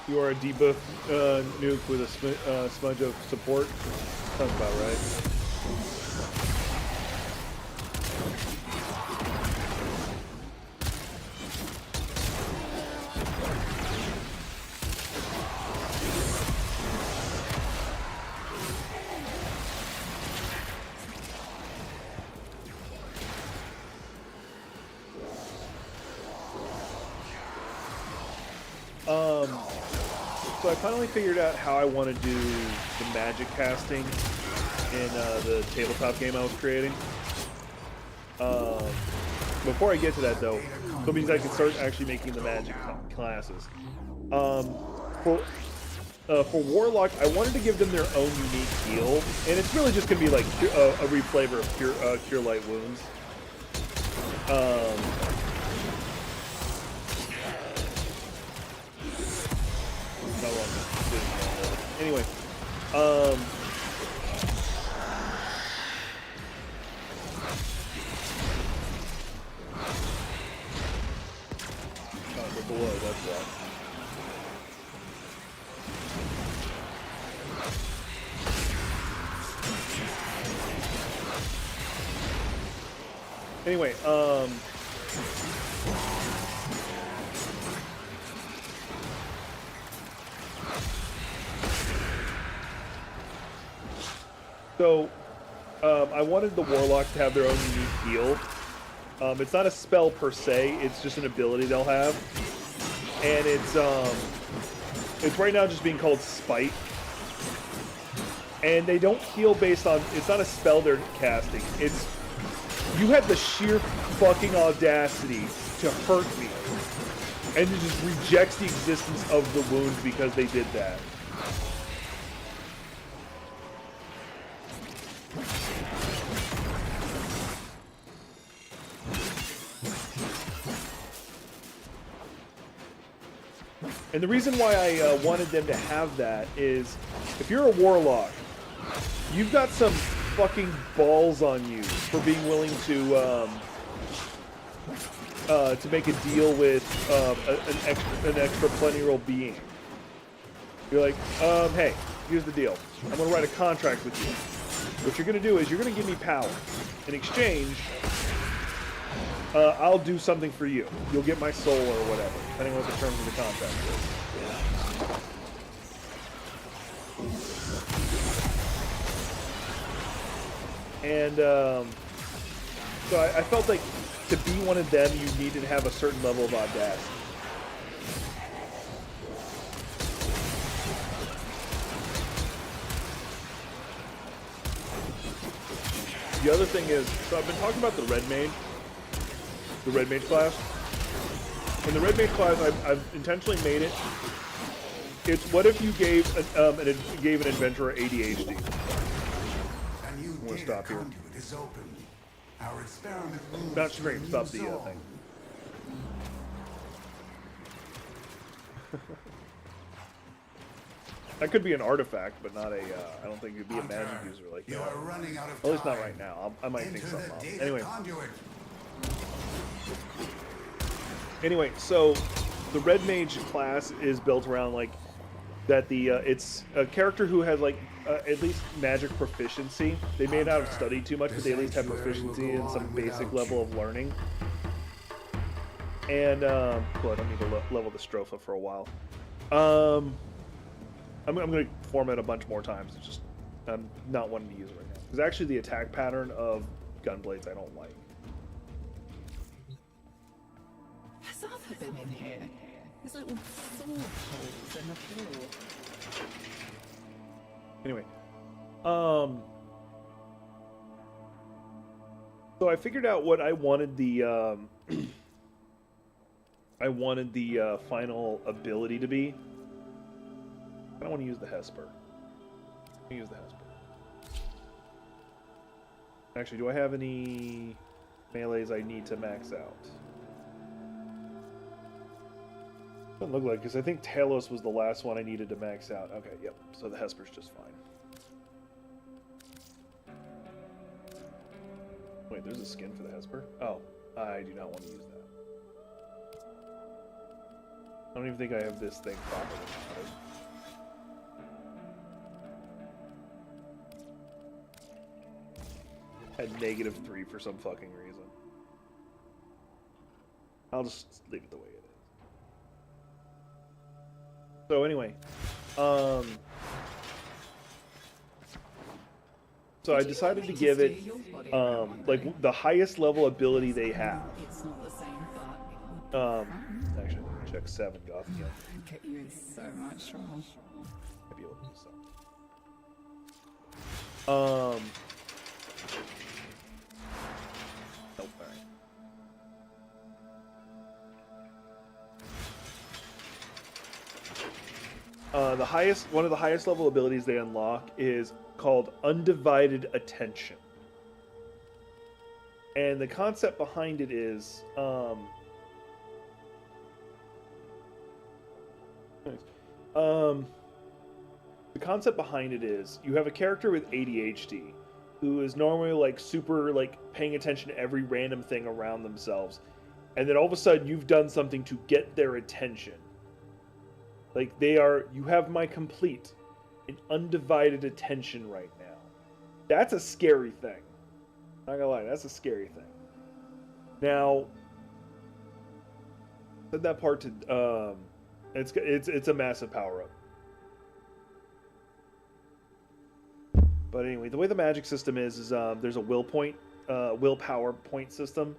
You are a debuff nuke with a smudge of support. Sounds about right. So I finally figured out how I want to do the magic casting in the tabletop game I was creating. Before I get to that though, so it means I can start actually making the magic classes. For Warlock, I wanted to give them their own unique heal, and it's really just going to be like a reflavor of Cure Light Wounds. Anyway, below, that's why. Anyway, so, I wanted the Warlocks to have their own unique heal. It's not a spell per se, it's just an ability they'll have. And it's right now just being called Spite. And they don't heal based on, it's not a spell they're casting. It's, you had the sheer fucking audacity to hurt me. And it just rejects the existence of the wounds because they did that. And the reason why I wanted them to have that is, if you're a Warlock, you've got some fucking balls on you for being willing to make a deal with an extra being. You're like, hey, here's the deal. I'm gonna write a contract with you. What you're gonna do is you're gonna give me power. In exchange, I'll do something for you. You'll get my soul or whatever, depending on what the terms of the contract is. And so I felt like to be one of them, you needed to have a certain level of audacity. The other thing is, so I've been talking about the Red Mage class. In the Red Mage class, I've intentionally made it. It's what if you gave an adventurer ADHD. I'm gonna stop here. Not stream. Stop the thing. That could be an artifact, but not a. I don't think it'd be a magic user like that. At least not right now. I might think something else. Anyway, so the Red Mage class is built around like that. It's a character who has like at least magic proficiency. They may not have studied too much, but they at least have proficiency in some basic level of learning. And well, I don't need to level the Stropha for a while. I'm going to format a bunch more times. It's just I'm not wanting to use it right now. Because actually the attack pattern of Gunblades I don't like. Has Arthur been in here? There's little sword holes in the floor. Anyway. So I figured out what I wanted the final ability to be. I don't want to use the Hesper. I'm going to use the Hesper. Actually, do I have any melees I need to max out? Doesn't look like, because I think Talos was the last one I needed to max out. Okay, yep. So the Hesper's just fine. Wait, there's a skin for the Hesper? Oh, I do not want to use that. I don't even think I have this thing properly. At -3 for some fucking reason. I'll just leave it the way it is. So anyway, so I decided to give it like the highest level ability they have. It's not the same, but Actually, check 7 Goth again. I'd get you in so much trouble. Maybe able to do so. Nope, alright. One of the highest level abilities they unlock is called Undivided Attention. And the concept behind it is, the concept behind it is you have a character with ADHD who is normally like super like paying attention to every random thing around themselves, and then all of a sudden you've done something to get their attention. Like you have my complete and undivided attention right now. That's a scary thing. Not gonna lie, that's a scary thing. Now, said that part to it's a massive power up. But anyway, the way the magic system is there's a willpower point system.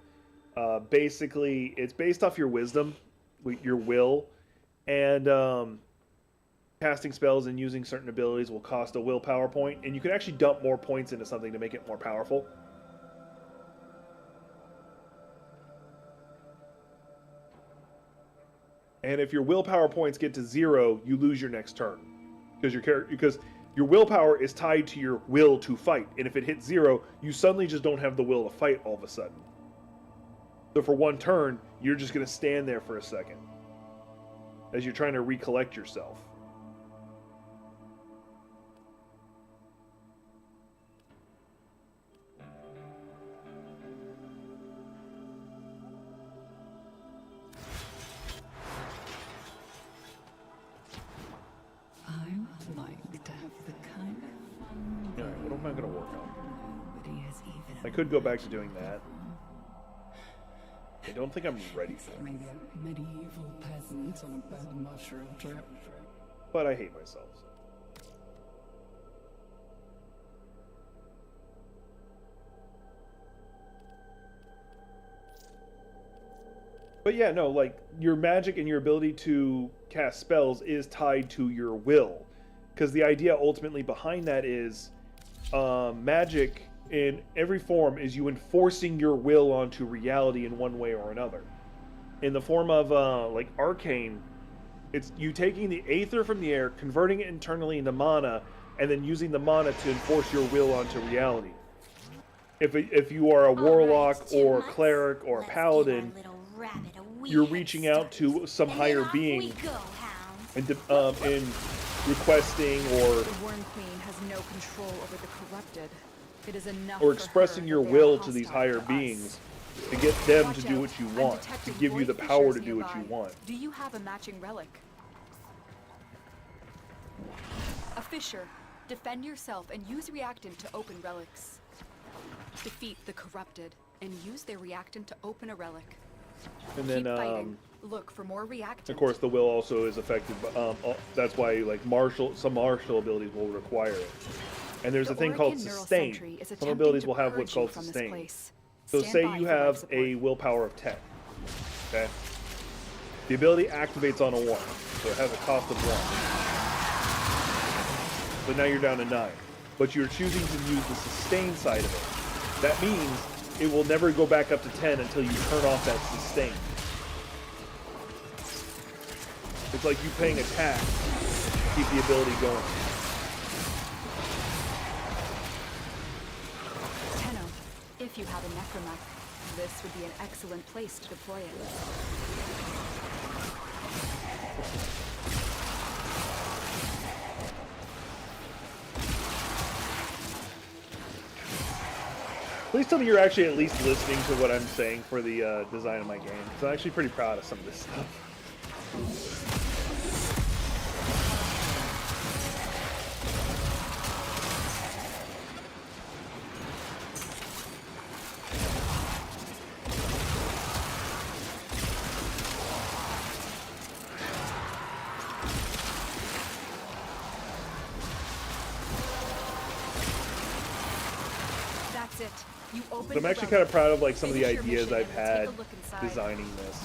Basically, it's based off your wisdom, your will, and casting spells and using certain abilities will cost a willpower point, and you can actually dump more points into something to make it more powerful. And if your willpower points get to 0, you lose your next turn, because your willpower is tied to your will to fight, and if it hits 0, you suddenly just don't have the will to fight all of a sudden. So for one turn, you're just going to stand there for a second as you're trying to recollect yourself. I would like to have the kind of fun Alright, what am I going to work on? nobody has even I could go back to doing that. I don't think I'm ready for it, maybe a medieval peasant on a bed mushroom trip. but I hate myself. So. But yeah, no, like, your magic and your ability to cast spells is tied to your will. Because the idea ultimately behind that is magic in every form is you enforcing your will onto reality in one way or another. In the form of, like, arcane, it's you taking the aether from the air, converting it internally into mana, and then using the mana to enforce your will onto reality. If you are a warlock or a cleric or a paladin, you're reaching out to some higher being and requesting or The Worm Queen has no control over the corrupted. It is enough or for expressing her your that they are will to these hostile higher to us. beings to get them Watch to do out. what you I'm want, to detecting give you the void power to fissures do what you nearby. want. Do you have a matching relic? A fissure. Defend yourself and use reactant to open relics. Defeat the corrupted and use their reactant to open a relic. And Keep then fighting. Look for more reactant. of course the will also is affected by, that's why like some martial abilities will require it. And there's a thing called Orokin Neural sustain. Sentry is Some attempting abilities to will have purge what's you called from this sustain. place. So Stand say by you for life have support. a willpower of 10. Okay? The ability activates on a 1. So it has a cost of 1. So now you're down to 9. But you're choosing to use the sustain side of it. That means it will never go back up to 10 until you turn off that sustain. It's like you paying a tax to keep the ability going. Tenno, if you have a necromech, this would be an excellent place to deploy it. Please tell me you're actually at least listening to what I'm saying for the design of my game. Because I'm actually pretty proud of some of this stuff. That's it. You open Open I'm your actually kind of proud of like some of the Finish your ideas mission I've and had take a look inside. designing this.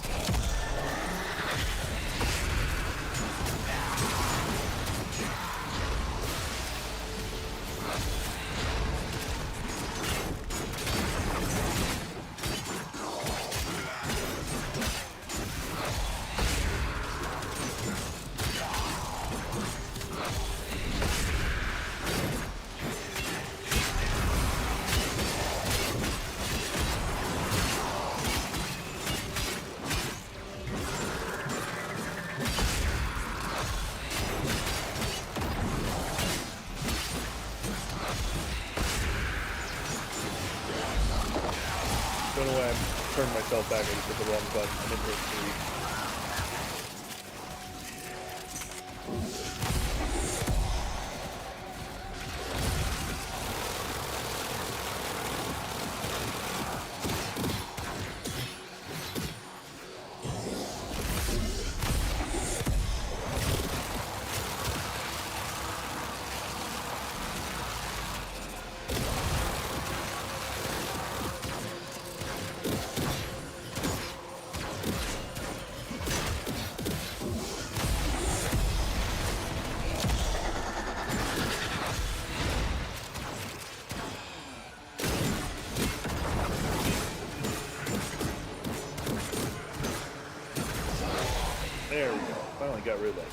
Don't know why I'm turning myself back. I just hit the wrong button. I'm in here 3. There we go. Finally got rid of that guy.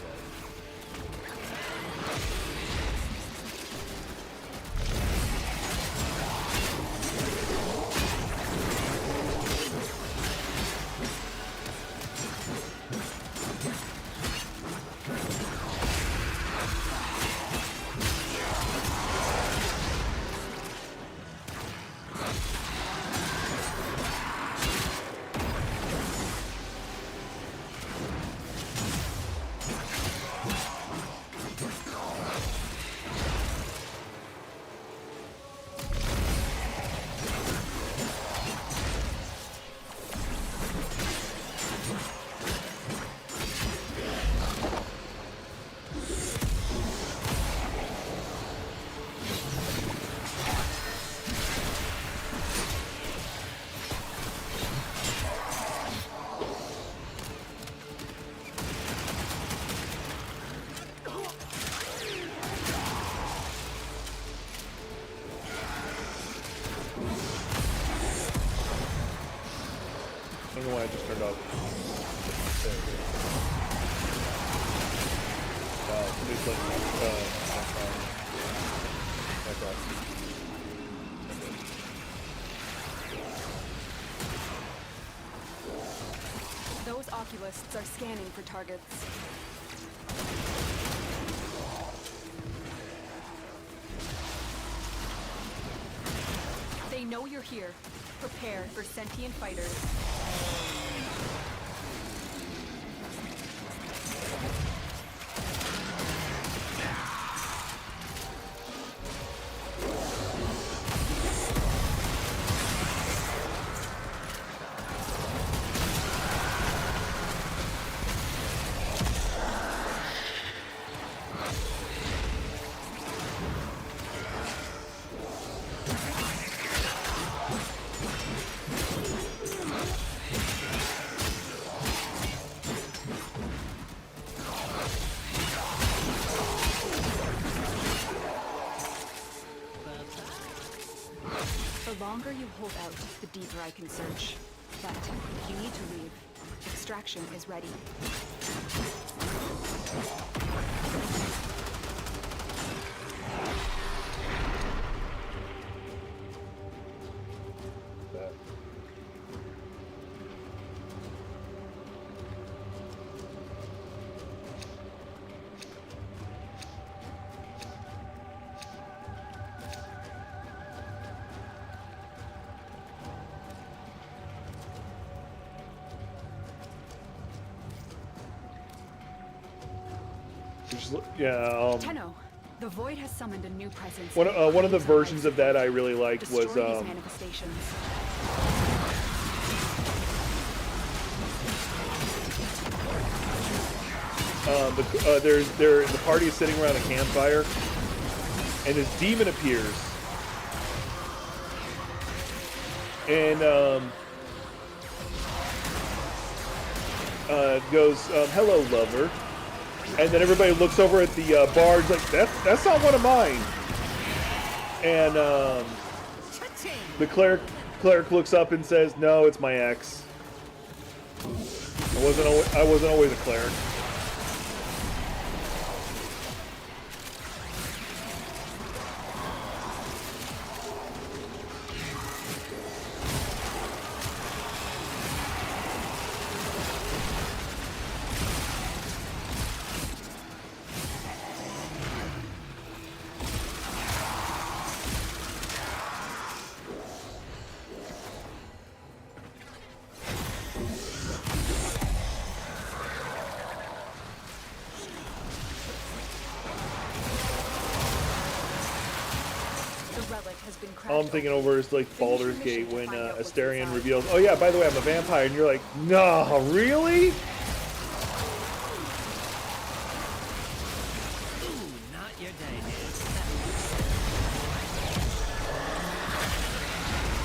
I don't know why I just turned off. There we go. Wow, somebody's letting me. That's awesome. Those oculists are scanning for targets. They know you're here. Prepare for sentient fighters. The longer you hold out, the deeper I can search. But you need to leave. Extraction is ready. That. Yeah, Tenno, the Void has summoned a new presence. one of the versions of that I really liked was Destroy these manifestations. the party is sitting around a campfire, and this demon appears, and goes, "Hello, lover," and then everybody looks over at the barge like, "That's not one of mine." And the cleric looks up and says, "No, it's my ex. I wasn't always a cleric." All I'm thinking over is like Baldur's Gate when Astarion reveals, "Oh yeah, by the way, I'm a vampire," and you're like, "No, really?" Ooh, not your day, dude.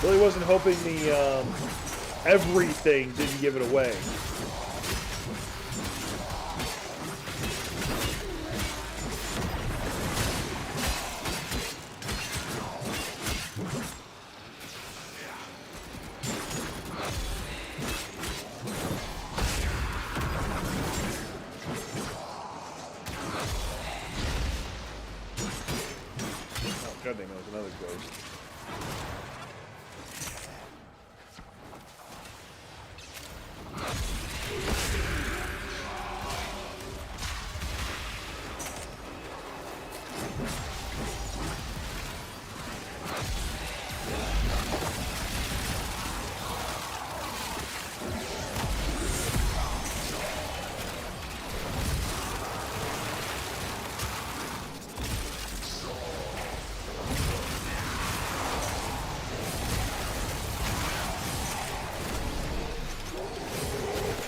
Really wasn't hoping the everything didn't give it away. God dang, that was another ghost.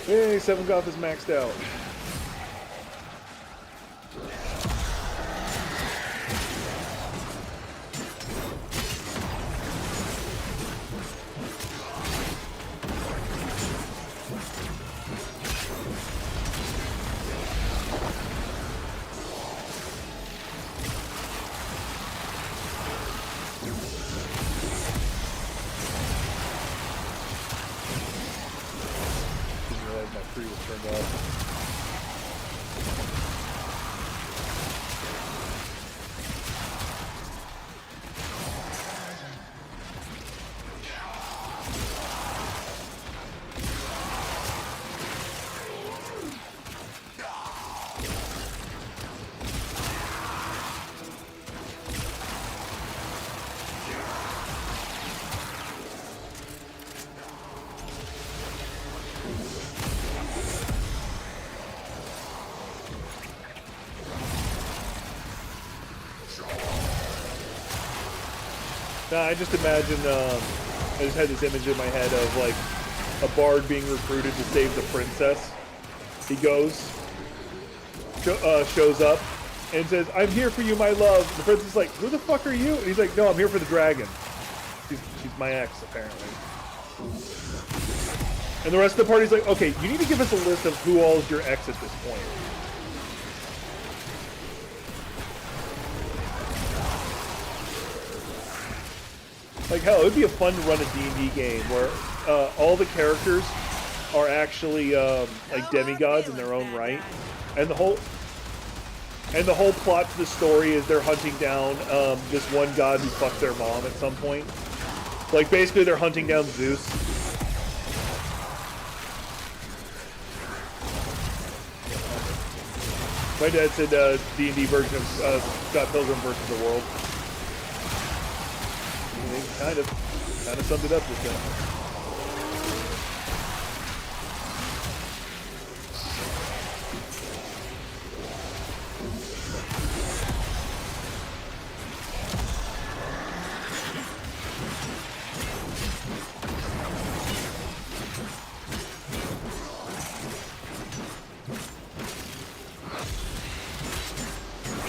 Yay, 7 Goth is maxed out. Nah, I just imagine, I just had this image in my head of, like, a bard being recruited to save the princess. He goes, shows up, and says, "I'm here for you, my love." The princess is like, "Who the fuck are you?" And he's like, "No, I'm here for the dragon. She's my ex, apparently." And the rest of the party's like, "Okay, you need to give us a list of who all is your ex at this point." Like, hell, it would be fun to run a D&D game where all the characters are actually like demigods in their own right, and the whole plot to the story is they're hunting down this one god who fucked their mom at some point. Like, basically, they're hunting down Zeus. My dad said D&D version of Scott Pilgrim versus the World. Kind of summed it up just then.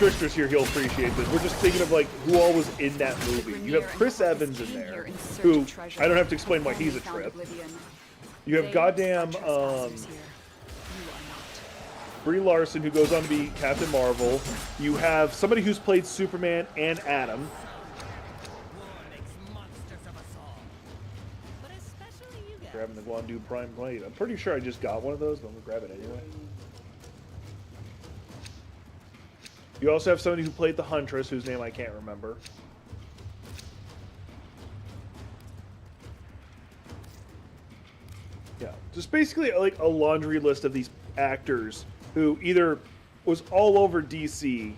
Trickster's here, he'll appreciate this. We're just thinking of like who all was in that movie. You have Chris Evans in there, who I don't have to explain why he's a trip. You have goddamn Brie Larson, who goes on to be Captain Marvel. You have somebody who's played Superman and Adam. Grabbing the Guandu Prime Blade. I'm pretty sure I just got one of those, but I'm gonna grab it anyway. You also have somebody who played the Huntress, whose name I can't remember. Yeah, just basically like a laundry list of these actors who either was all over DC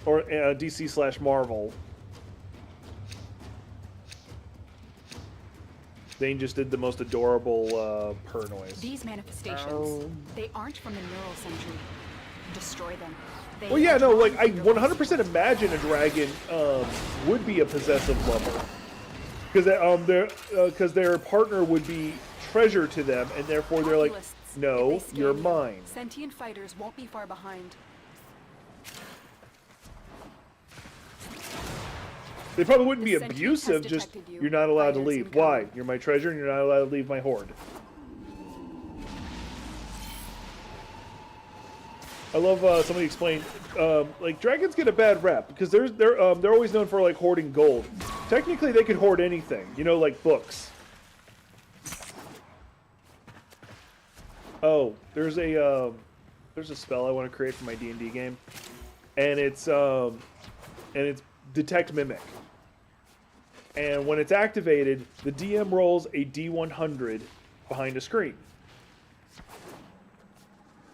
or DC / Marvel. Zane just did the most adorable purr noise. These manifestations, they aren't from the Neural Sentry. Destroy them. Well, yeah, no, like, I 100% imagine a dragon would be a possessive lover. Because their partner would be treasure to them, and therefore they're like, no, you're mine. Sentient fighters won't be far behind. They probably wouldn't be abusive, just, you're not allowed to leave. Why? You're my treasure, and you're not allowed to leave my horde. I love somebody explained, like, dragons get a bad rep because they're always known for like hoarding gold. Technically, they could hoard anything, you know, like books. Oh, there's a spell I want to create for my D&D game, and it's Detect Mimic. And when it's activated, the DM rolls a D100 behind a screen.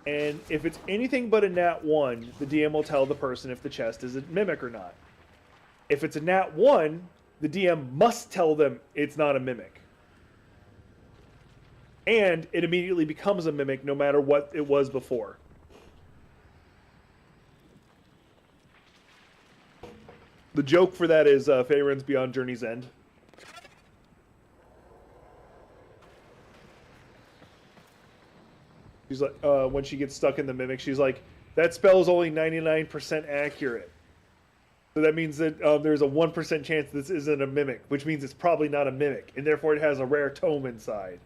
And if it's anything but a nat 1, the DM will tell the person if the chest is a mimic or not. If it's a nat 1, the DM must tell them it's not a mimic. And it immediately becomes a mimic no matter what it was before. The joke for that is Faerun's Beyond Journey's End. She's like, when she gets stuck in the mimic, she's like, that spell is only 99% accurate. So that means that there's a 1% chance this isn't a mimic, which means it's probably not a mimic, and therefore it has a rare tome inside.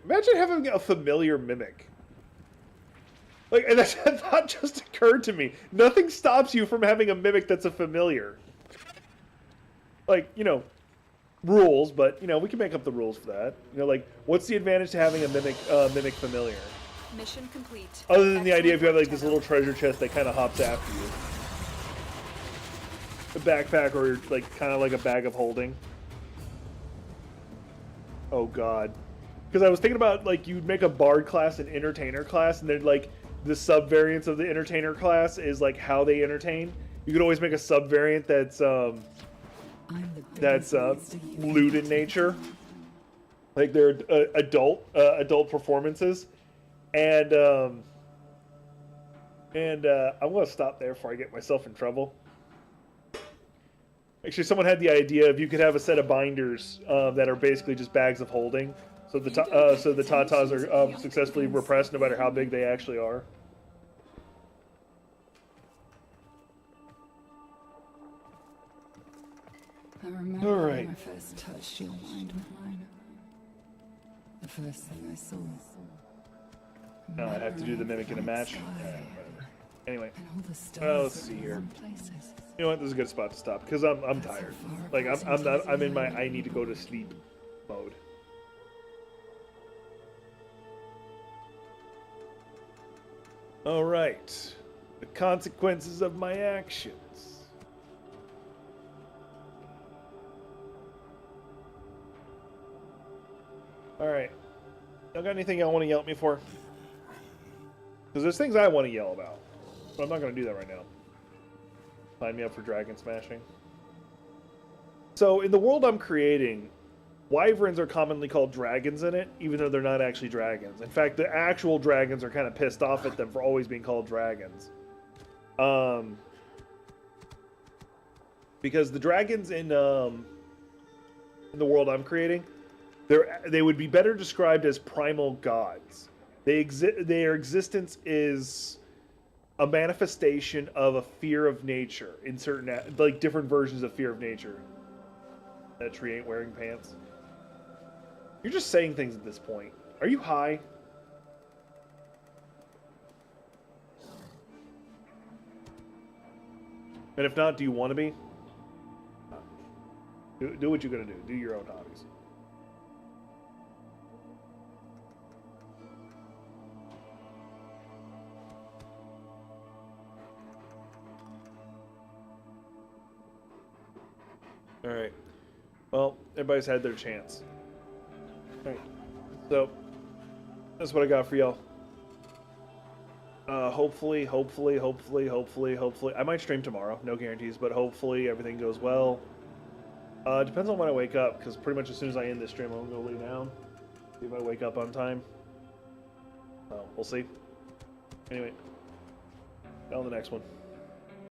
Imagine having a familiar mimic. Like, and that thought just occurred to me. Nothing stops you from having a mimic that's a familiar. Like, you know, rules, but, you know, we can make up the rules for that. You know, like, what's the advantage to having a mimic familiar? Mission complete. Other than the idea if you have, like, this little treasure chest that kind of hops after you. A backpack or, like, kind of like a bag of holding. Oh, God. Because I was thinking about, like, you'd make a bard class and entertainer class, and then, like, the sub-variants of the entertainer class is, like, how they entertain. You could always make a sub-variant that's lewd in nature. Like, they're adult performances. And I'm going to stop there before I get myself in trouble. Actually, someone had the idea if you could have a set of binders that are basically just bags of holding. So the tatas are successfully repressed no matter how big they actually are. I remember when I first touched your mind with mine. The first thing I saw. No, I'd have to do the mimic in a match. Anyway, let's see here. You know what? This is a good spot to stop because I'm tired. Like I'm in my I need to go to sleep mode. All right, the consequences of my actions. All right, y'all got anything y'all want to yell at me for? Because there's things I want to yell about, but I'm not going to do that right now. Sign me up for dragon smashing. So in the world I'm creating, wyverns are commonly called dragons in it, even though they're not actually dragons. In fact, the actual dragons are kind of pissed off at them for always being called dragons. Because the dragons in the world I'm creating, they would be better described as primal gods. Their existence is a manifestation of a fear of nature in certain, like, different versions of fear of nature. That tree ain't wearing pants. You're just saying things at this point. Are you high? And if not, do you want to be? Do what you're gonna do. Do your own hobbies. Alright. Well, everybody's had their chance. Alright. So, that's what I got for y'all. Hopefully. I might stream tomorrow. No guarantees, but hopefully everything goes well. Depends on when I wake up, because pretty much as soon as I end this stream, I'm going to lay down. See if I wake up on time. We'll see. Anyway, on the next one.